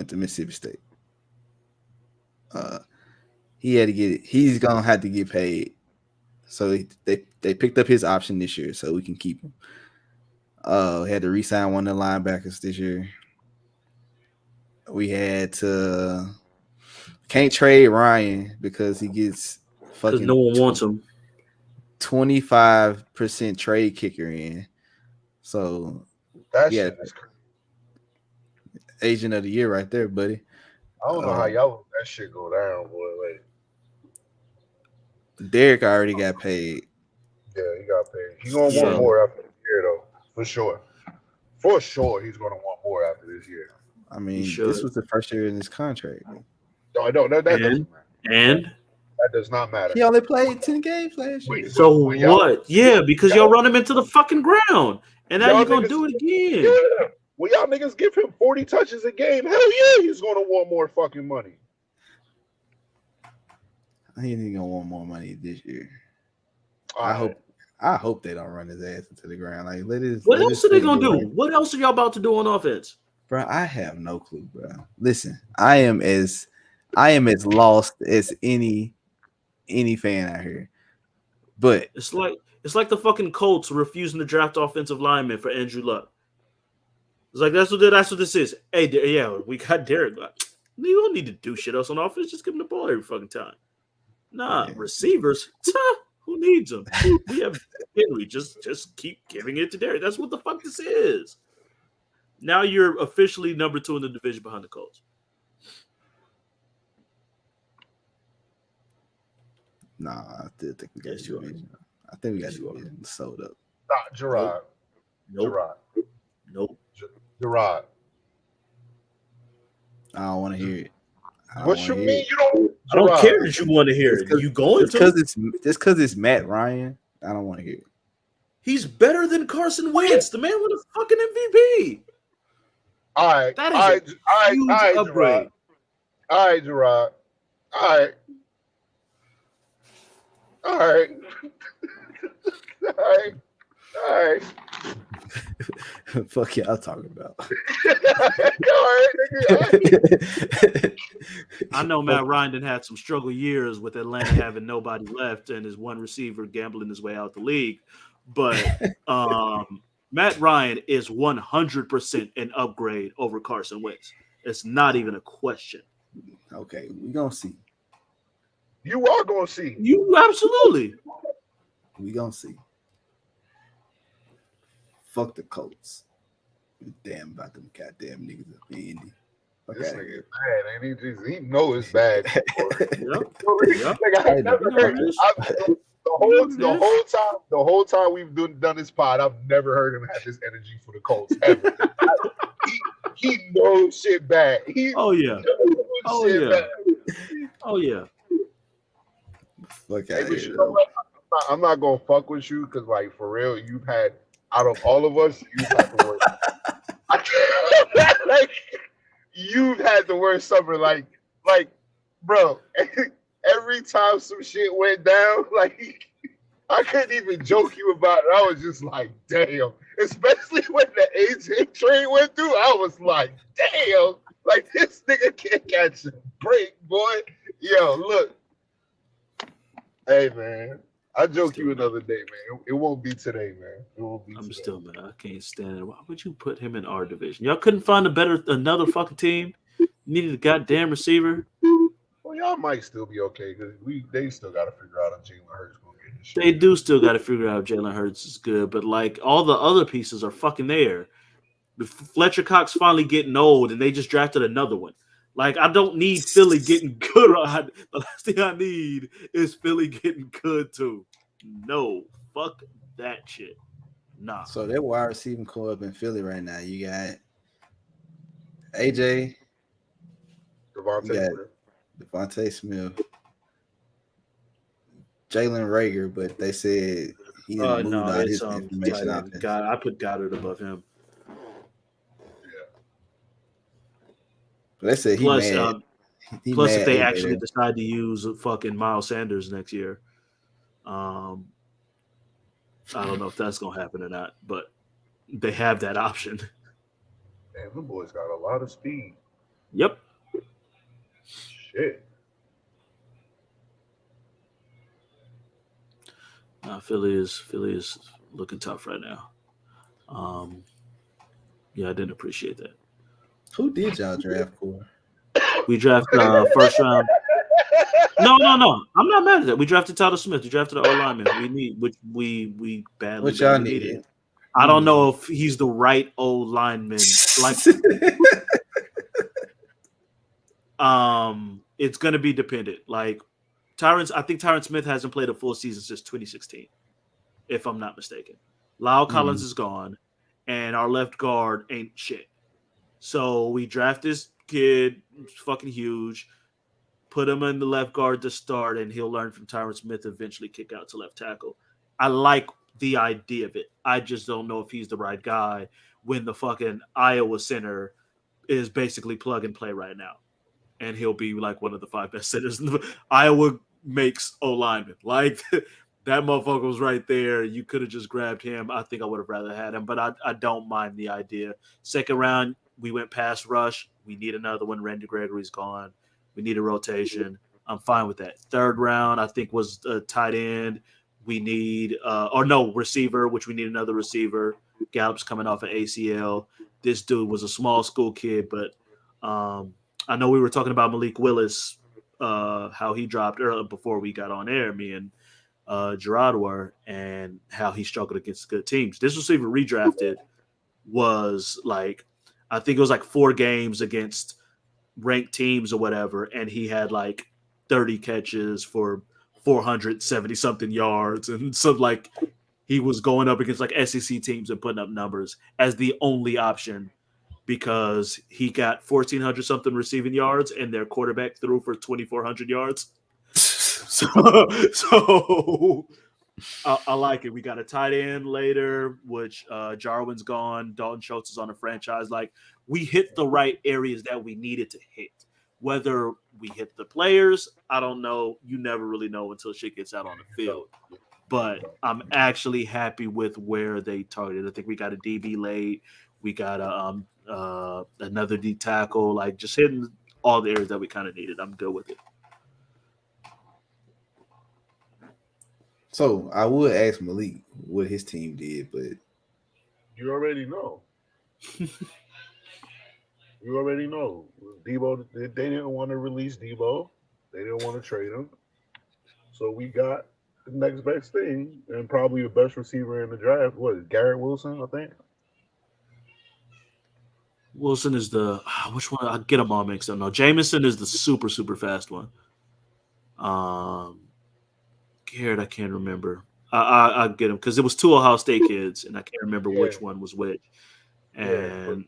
to Mississippi State. He had to get it. He's gonna have to get paid. So they picked up his option this year, so we can keep him. We had to re-sign one of the linebackers this year. We had to can't trade Ryan because he gets fucking no one wants him. 25% trade kicker in. So that shit is crazy. Agent of the year right there, buddy. I don't know how y'all let that shit go down, boy. Like, Derek already got paid. Yeah, he got paid. He's gonna want more after this year, though, for sure. For sure, he's gonna want more after this year. I mean, this was the first year in his contract. No, I don't. That doesn't matter. That does not matter. He only played 10 games last year. So what? Yeah, because y'all run him into the fucking ground, and now you're gonna do it again. Yeah. Well, y'all niggas give him 40 touches a game. Hell yeah, he's gonna want more fucking money. He ain't gonna want more money this year. I hope they don't run his ass into the ground. Like, what else are they gonna do? What else are y'all about to do on offense? Bro, I have no clue, bro. Listen, I am as lost as any fan out here. But it's like the fucking Colts refusing to draft offensive linemen for Andrew Luck. It's like that's what this is. Hey, yeah, we got Derek. You don't need to do shit else on offense. Just give him the ball every fucking time. Nah, receivers. Who needs them? We have Henry. Just keep giving it to Derek. That's what the fuck this is. Now you're officially number 2 in the division behind the Colts. Nah, I still think we got division. I think we got division sold up. Nah, Jarrod. Nope. Jarrod. Nope. Jarrod. I don't want to hear it. What you mean? You don't? I don't care that you want to hear it. You going to? Just because it's Matt Ryan, I don't want to hear it. He's better than Carson Wentz. The man with a fucking MVP. All right. That is a huge upgrade. All right, Jarrod. All right. All right. All right. Fuck y'all talking about. I know Matt Ryan done had some struggle years with Atlanta having nobody left and his one receiver gambling his way out the league. But Matt Ryan is 100% an upgrade over Carson Wentz. It's not even a question. Okay, we're going to see. You are going to see. You absolutely. We're going to see. Fuck the Colts. Damn about them goddamn niggas up in Indy. This nigga is bad, and he know it's bad. The whole time we've done this pod, I've never heard him have this energy for the Colts ever. he knows shit bad. Oh yeah. Fuck out here. You know what? I'm not gonna fuck with you because, like, for real, you've had out of all of us, you've had the worst. Like, you've had the worst summer. Like, bro. Every time some shit went down, like, I couldn't even joke you about it. I was just like, damn. Especially when the AJ trade went through, I was like, damn. Like this nigga can't catch a break, boy. Yo, look. Hey man, I joke you another day, man. It won't be today, man. It won't be I'm today. still mad. I can't stand it. Why would you put him in our division? Y'all couldn't find another fucking team. Needed a goddamn receiver. Well, y'all might still be okay because they still got to figure out if Jalen Hurts gonna get this shit. They do still got to figure out if Jalen Hurts is good, but like all the other pieces are fucking there. Fletcher Cox finally getting old, and they just drafted another one. Like I don't need Philly getting good. The last thing I need is Philly getting good too. No, fuck that shit. Nah. So that wide receiving core up in Philly right now. You got AJ, Devontae Smith, Jalen Rager, but they said he didn't move out his information out there. God, I put Goddard above him. But they said plus, if they actually decide to use fucking Miles Sanders next year, I don't know if that's gonna happen or not, but they have that option. Damn, them boys got a lot of speed. Yep. Shit. Philly is looking tough right now. Yeah, I didn't appreciate that. Who did y'all draft for? We drafted first round. No. I'm not mad at that. We drafted Tyler Smith. We drafted the O-lineman. We badly needed. I don't know if he's the right O-lineman. Like, it's gonna be dependent. Like I think Tyron Smith hasn't played a full season since 2016, if I'm not mistaken. Lyle Collins is gone, and our left guard ain't shit. So we draft this kid, fucking huge, put him in the left guard to start, and he'll learn from Tyron Smith, eventually kick out to left tackle. I like the idea of it. I just don't know if he's the right guy when the fucking Iowa center is basically plug and play right now. And he'll be like one of the 5 best centers. Iowa makes O-linemen. Like, that motherfucker was right there. You could have just grabbed him. I think I would have rather had him, but I don't mind the idea. Second round, we went past rush. We need another one. Randy Gregory's gone. We need a rotation. I'm fine with that. Third round, I think, was a tight end. We need receiver, which we need another receiver. Gallup's coming off an ACL. This dude was a small school kid, but I know we were talking about Malik Willis, how he dropped earlier before we got on air, me and Jarrod were, and how he struggled against good teams. This receiver redrafted was like, I think it was like 4 games against ranked teams or whatever, and he had like 30 catches for 470 something yards, and so like he was going up against like SEC teams and putting up numbers as the only option because he got 1,400 something receiving yards and their quarterback threw for 2,400 yards. So I like it. We got a tight end later, which Jarwin's gone. Dalton Schultz is on a franchise. Like, we hit the right areas that we needed to hit. Whether we hit the players, I don't know. You never really know until shit gets out on the field. But I'm actually happy with where they targeted. I think we got a DB late. We got another D tackle. Like, just hitting all the areas that we kind of needed. I'm good with it. So I would ask Malik what his team did, but you already know. You already know. Debo, they didn't want to release Debo. They didn't want to trade him. So we got the next best thing and probably the best receiver in the draft. What is Garrett Wilson, I think? Wilson is the which one? I get them all mixed up. No, Jameson is the super, super fast one. Garrett, I can't remember. I get him because it was 2 Ohio State kids, and I can't remember which one was which. And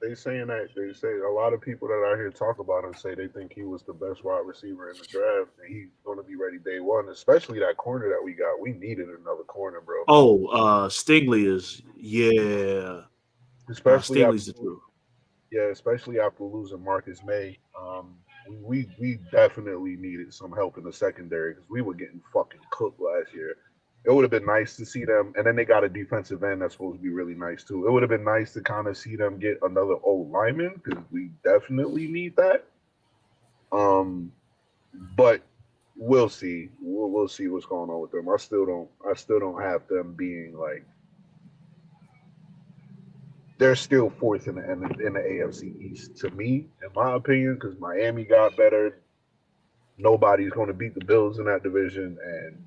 they saying that they say a lot of people that are here talk about him say they think he was the best wide receiver in the draft, and he's going to be ready day one. Especially that corner that we got. We needed another corner, bro. Oh, Stingley is Especially Stingley's the truth. Yeah, especially after losing Marcus May. We definitely needed some help in the secondary because we were getting fucking cooked last year. It would have been nice to see them, and then they got a defensive end that's supposed to be really nice too. It would have been nice to kind of see them get another old lineman because we definitely need that. But we'll see. We'll see what's going on with them. I still don't have them being like they're still fourth in the AFC East to me, in my opinion, because Miami got better. Nobody's going to beat the Bills in that division, and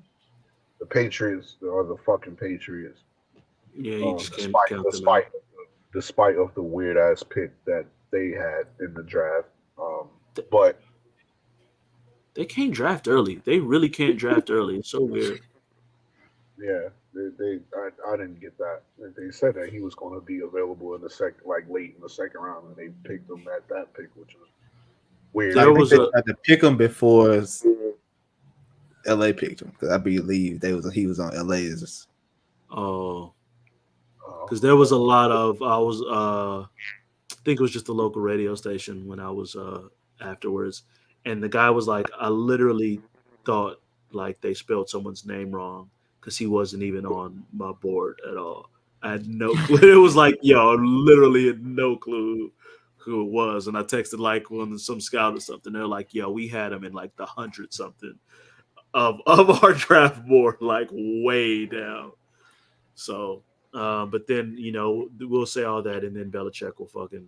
the Patriots are the fucking Patriots. Yeah, you just can't count them out. Despite of the weird ass pick that they had in the draft, but they can't draft early. They really can't draft early. It's so weird. Yeah, I didn't get that. They said that he was going to be available in the second, like late in the second round, and they picked him at that pick, which was weird. I think they tried to pick him before LA picked him because I believe he was on LA's. Oh, because there was a lot of I think it was just a local radio station when I was afterwards, and the guy was like, I literally thought like they spelled someone's name wrong because he wasn't even on my board at all. I had no clue. It was like, yo, I literally had no clue who it was, and I texted like when some scout or something. They're like, yo, we had him in like the 100 something of our draft board, like way down. So, but then, you know, we'll say all that, and then Belichick will fucking,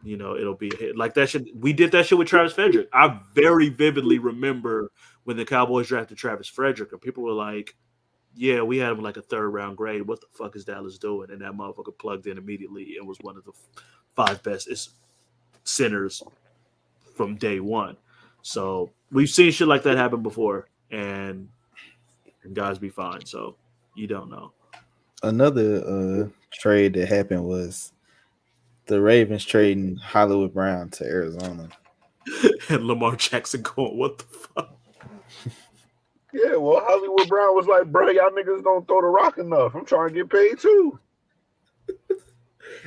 you know, it'll be a hit. Like that shit. We did that shit with Travis Frederick. I very vividly remember when the Cowboys drafted Travis Frederick, and people were like, yeah, we had him like a 3rd round grade. What the fuck is Dallas doing? And that motherfucker plugged in immediately and was one of the 5 best centers from day one. So we've seen shit like that happen before, and guys be fine. So you don't know. Another trade that happened was the Ravens trading Hollywood Brown to Arizona. And Lamar Jackson going, what the fuck? Yeah, well, Hollywood Brown was like, bro, y'all niggas don't throw the rock enough. I'm trying to get paid too.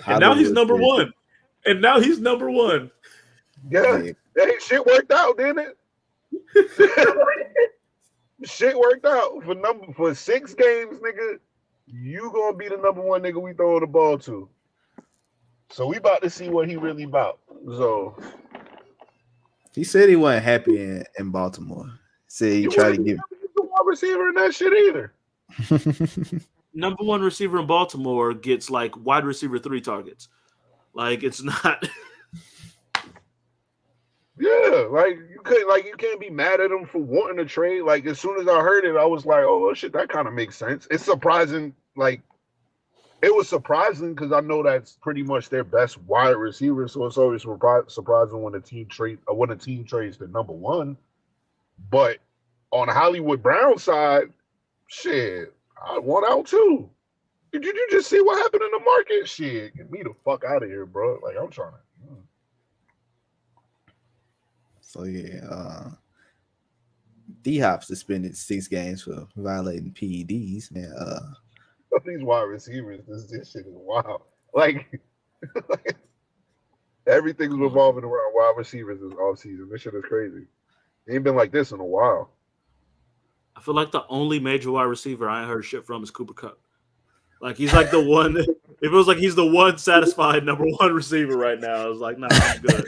And now he's number one. Yeah. Hey, shit worked out, didn't it? Shit worked out. For 6 games, nigga, you gonna be the number 1 nigga we throwing the ball to. So we about to see what he really about. So he said he wasn't happy in Baltimore. Said he tried to give the wide receiver in that shit either. Number 1 receiver in Baltimore gets like wide receiver 3 targets. Like it's not. Yeah, like you can't be mad at him for wanting to trade. Like as soon as I heard it, I was like, oh shit, that kind of makes sense. It's surprising, like it was surprising because I know that's pretty much their best wide receiver. So it's always surprising when a team trades the number 1. But on the Hollywood Brown side, shit, I want out too. Did you just see what happened in the market? Shit, get me the fuck out of here, bro. Like I'm trying to. So yeah, D-Hop suspended 6 games for violating PEDs. Man, these wide receivers, this shit is wild. Like everything's revolving around wide receivers this offseason. This shit is crazy. It ain't been like this in a while. I feel like the only major wide receiver I ain't heard shit from is Cooper Kupp. Like he's like the one. It feels like he's the one satisfied number 1 receiver right now. I was like, nah, I'm good.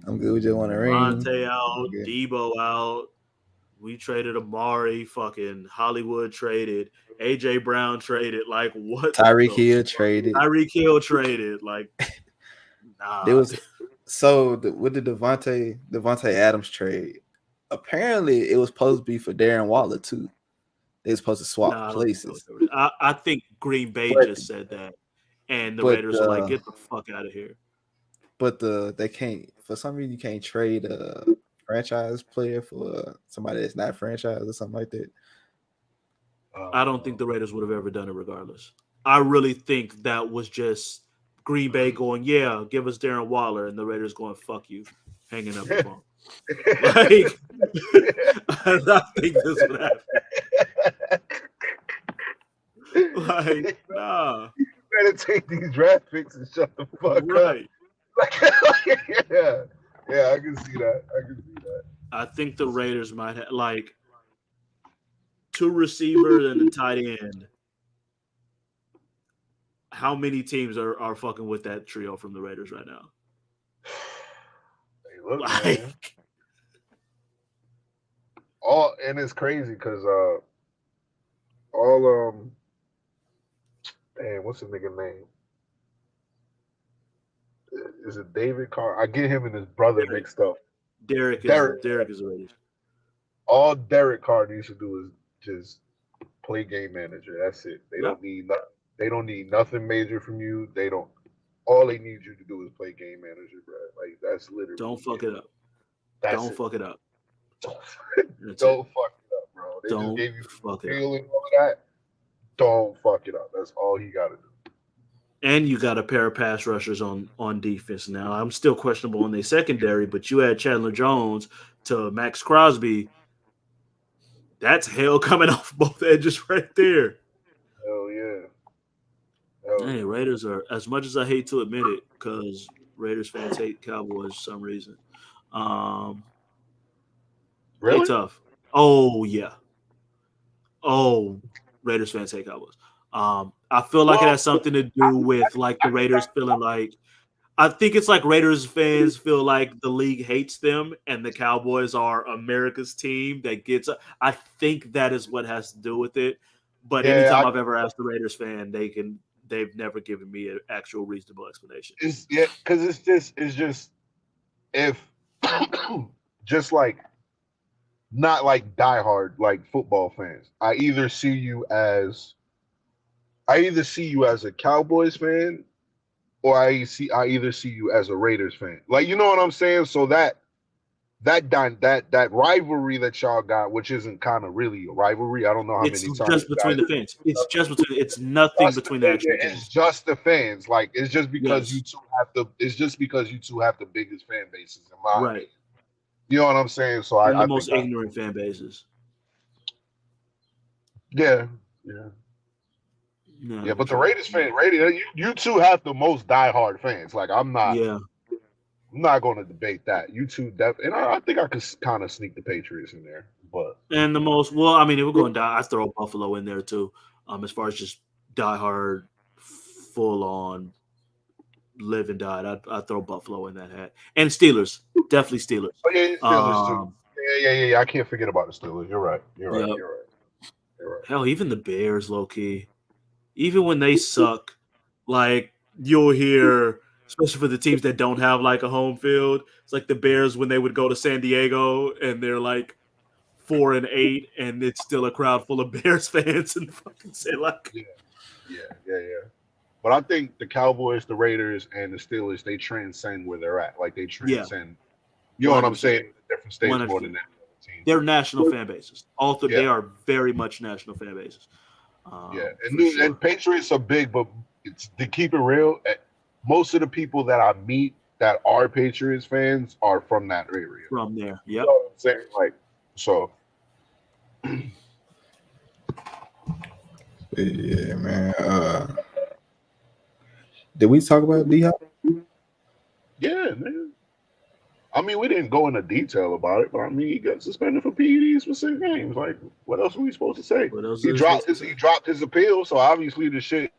I'm good. We just want to ring. Monte out, Debo out. We traded Amari. Fucking Hollywood traded. AJ Brown traded. Like what? Tyreek Hill traded. Like nah. There was with the Devontae Adams trade. Apparently, it was supposed to be for Darren Waller too. They were supposed to swap places. I think Green Bay just said that, and the Raiders were like, "Get the fuck out of here." But they can't. For some reason, you can't trade a franchise player for somebody that's not franchise or something like that. I don't think the Raiders would have ever done it regardless. I really think that was just Green Bay going, yeah, give us Darren Waller, and the Raiders going, fuck you, hanging up the phone. Like, I think this would happen. Like, nah. You better take these draft picks and shut the fuck up. Yeah, I can see that. I think the Raiders might have, like, 2 receivers and a tight end. How many teams are fucking with that trio from the Raiders right now? Hey, look, man. And it's crazy because damn, what's the nigga name? Is it David Carr? I get him and his brother mixed up. Derek is a Raiders. All Derek Carr needs to do is just play game manager. That's it. They don't need nothing. They don't need nothing major from you. They don't. All they need you to do is play game manager, bro. Like that's literally. Don't fuck it up. Don't fuck it up. Don't fuck it up, bro. They just gave you fuck it up. And all of that. Don't fuck it up. That's all he got to do. And you got a pair of pass rushers on defense now. I'm still questionable on their secondary, but you add Chandler Jones to Max Crosby. That's hell coming off both edges right there. Hell yeah. Hey, Raiders are, as much as I hate to admit it, because Raiders fans hate Cowboys for some reason. Really? They tough. Oh, yeah. Oh, Raiders fans hate Cowboys. I feel like it has something to do with like the Raiders feeling like I think it's like Raiders fans feel like the league hates them and the Cowboys are America's team that gets. I think that is what has to do with it. But anytime I've ever asked a Raiders fan, they've never given me an actual reasonable explanation. Because it's just if just like not like diehard like football fans. I either see you as a Cowboys fan, or I either see you as a Raiders fan. Like, you know what I'm saying? So that rivalry that y'all got, which isn't kind of really a rivalry. I don't know how many times. It's just between the fans. It's nothing between the actual fans. It's just the fans. Like, it's just because you two have the biggest fan bases in my opinion. You know what I'm saying? So the most ignorant fan bases. Yeah. No, yeah, but the Raiders fan, you two have the most diehard fans. Like I'm not going to debate that. You two, and I think I could kind of sneak the Patriots in there, but and the most. Well, I mean, if we're going to I throw Buffalo in there too. As far as just diehard, full on, live and die, I throw Buffalo in that hat, and Steelers, definitely Steelers. Oh, yeah, Steelers too. Yeah. I can't forget about the Steelers. You're right. You're right. Hell, even the Bears, low key. Even when they suck, like you'll hear, especially for the teams that don't have like a home field, it's like the Bears when they would go to San Diego and they're like 4-8, and it's still a crowd full of Bears fans and fucking say like, yeah. But I think the Cowboys, the Raiders, and the Steelers, they transcend where they're at. Like they transcend. You know what I'm saying? Different states more than that. They're national fan bases. They are very much national fan bases. And Patriots are big, but to keep it real, most of the people that I meet that are Patriots fans are from that area. From there, you know what I'm saying? Like, so. Yeah, man. Did we talk about D-Hop? Yeah, man. I mean, we didn't go into detail about it, but I mean, he got suspended for PEDs for 6 games. Like, what else were we supposed to say? He dropped his appeal, so obviously the shit.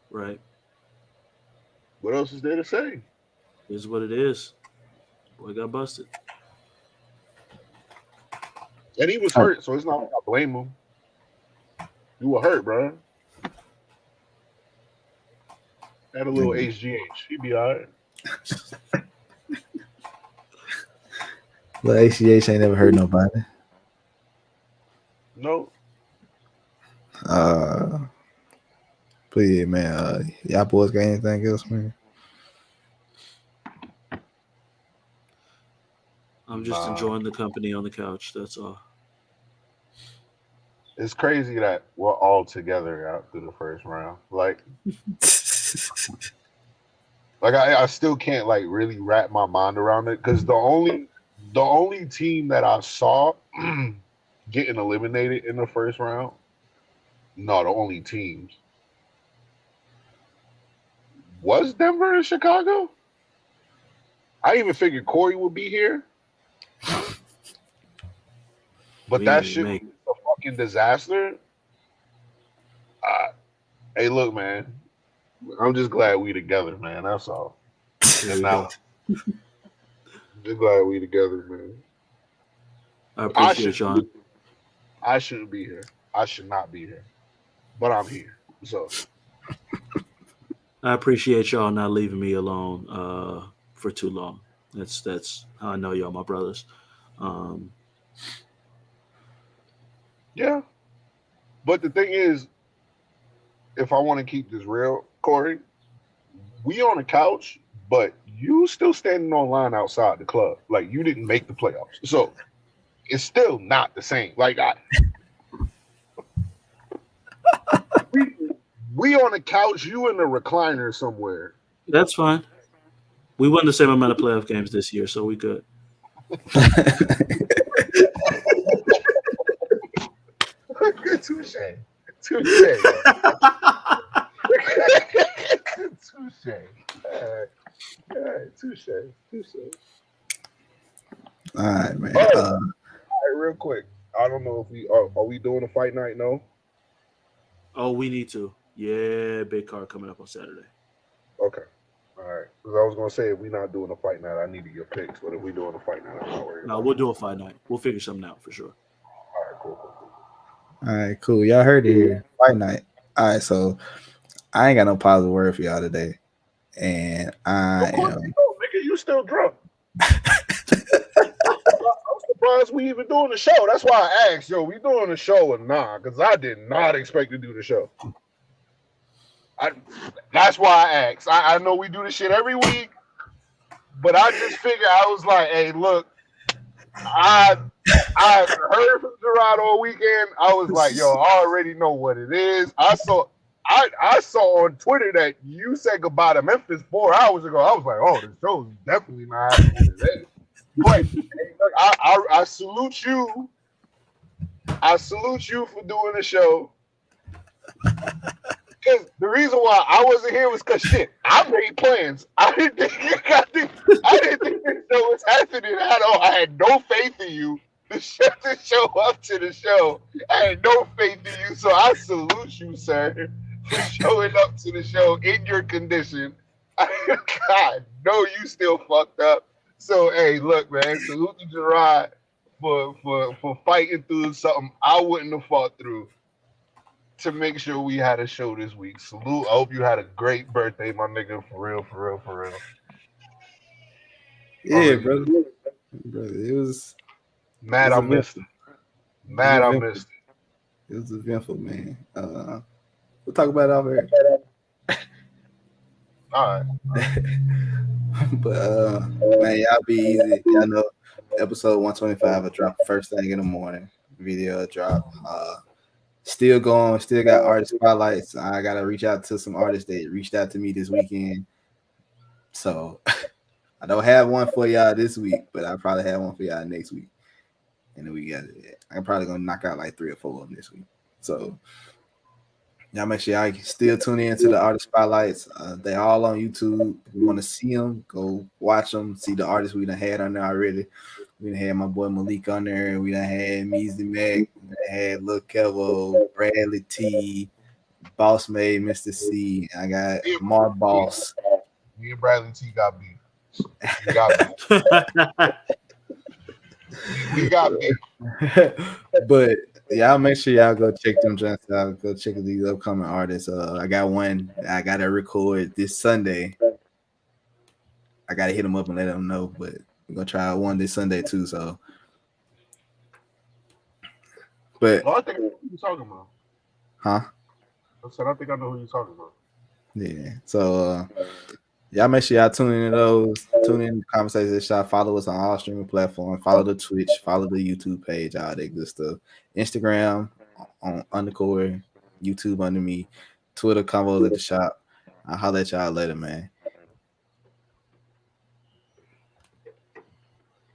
Right. What else is there to say? This is what it is. Boy got busted. And he was hurt, so it's not like I blame him. You were hurt, bro. Had a little HGH. He'd be all right. Well, HGH ain't never hurt nobody. No. But yeah, man. Y'all boys got anything else, man? I'm just enjoying the company on the couch. That's all. It's crazy that we're all together out through the first round. Like I still can't like really wrap my mind around it because the only team that I saw getting eliminated in the first round, the only teams was Denver and Chicago. I even figured Corey would be here, But that shit was a fucking disaster. Hey, look, man. I'm just glad we together, man. That's all. And now, just glad we together, man. I appreciate y'all. I shouldn't be here. I should not be here, but I'm here. So I appreciate y'all not leaving me alone for too long. That's how I know y'all, my brothers. Yeah, but the thing is, if I want to keep this real, Corey, we on the couch, but you still standing on line outside the club. Like, you didn't make the playoffs, so it's still not the same. Like, we on the couch, you in the recliner somewhere. That's fine. We won the same amount of playoff games this year, so we good. Touche. Touche. All right, man. All right, real quick. I don't know if we are we doing a fight night? No. Oh, we need to. Yeah, big card coming up on Saturday. Okay. All right. Because I was gonna say if we're not doing a fight night, I needed your picks. But if we doing a fight night, I'm not worried. No, we'll do a fight night. We'll figure something out for sure. All right, cool. All right, cool. Y'all heard it here. Fight night. All right, so I ain't got no positive word for y'all today, and Of course you don't, nigga. You still drunk. I'm surprised we even doing the show. That's why I asked, yo, we doing the show or nah? Because I did not expect to do the show. That's why I asked. I know we do this shit every week, but I just figured I was like, hey, look, I heard from Jarrod all weekend. I was like, yo, I already know what it is. I saw on Twitter that you said goodbye to Memphis 4 hours ago. I was like, oh, the show's definitely not happening today. But hey, look, I salute you. I salute you for doing the show. Because the reason why I wasn't here was because shit, I made plans. I didn't think this show was happening at all. I had no faith in you to show up to the show. I had no faith in you, so I salute you, sir, for showing up to the show in your condition. God, no, you still fucked up. So hey, look, man, salute to Jarrod for fighting through something I wouldn't have fought through to make sure we had a show this week. Salute. I hope you had a great birthday, my nigga. For real. yeah, brother. It was mad. I missed it. Mad, I missed it. It was eventful, man. We'll talk about it off air. All right. But man, y'all be easy. Y'all know episode 125 will drop first thing in the morning. Video will drop. Still going, still got artist spotlights. I gotta reach out to some artists that reached out to me this weekend. So I don't have one for y'all this week, but I probably have one for y'all next week. And then we got it. I'm probably gonna knock out like 3 or 4 of them this week. So y'all make sure y'all still tune in to the artist spotlights. They all on YouTube. If you want to see them, go watch them. See the artists we done had on there already. We done had my boy Malik on there. We done had Measy Mac. We done had Lil Kevo, Bradley T, Boss Made, Mr. C. I got Mar Boss. Me and Bradley T got beef. We got beef. But y'all make sure y'all go check them joints out. Go check these upcoming artists. I got one I gotta record this Sunday. I gotta hit them up and let them know, but we're gonna try one this Sunday too. So, but I think I know who you're talking about. Huh? I said I think I know who you're talking about. Yeah. So y'all make sure y'all tune in to those. Tune in to Conversations Shop. Follow us on all streaming platforms. Follow the Twitch. Follow the YouTube page. All that good stuff. Instagram on _, YouTube under me. Twitter Convos at the Shop. I'll holler at y'all later, man.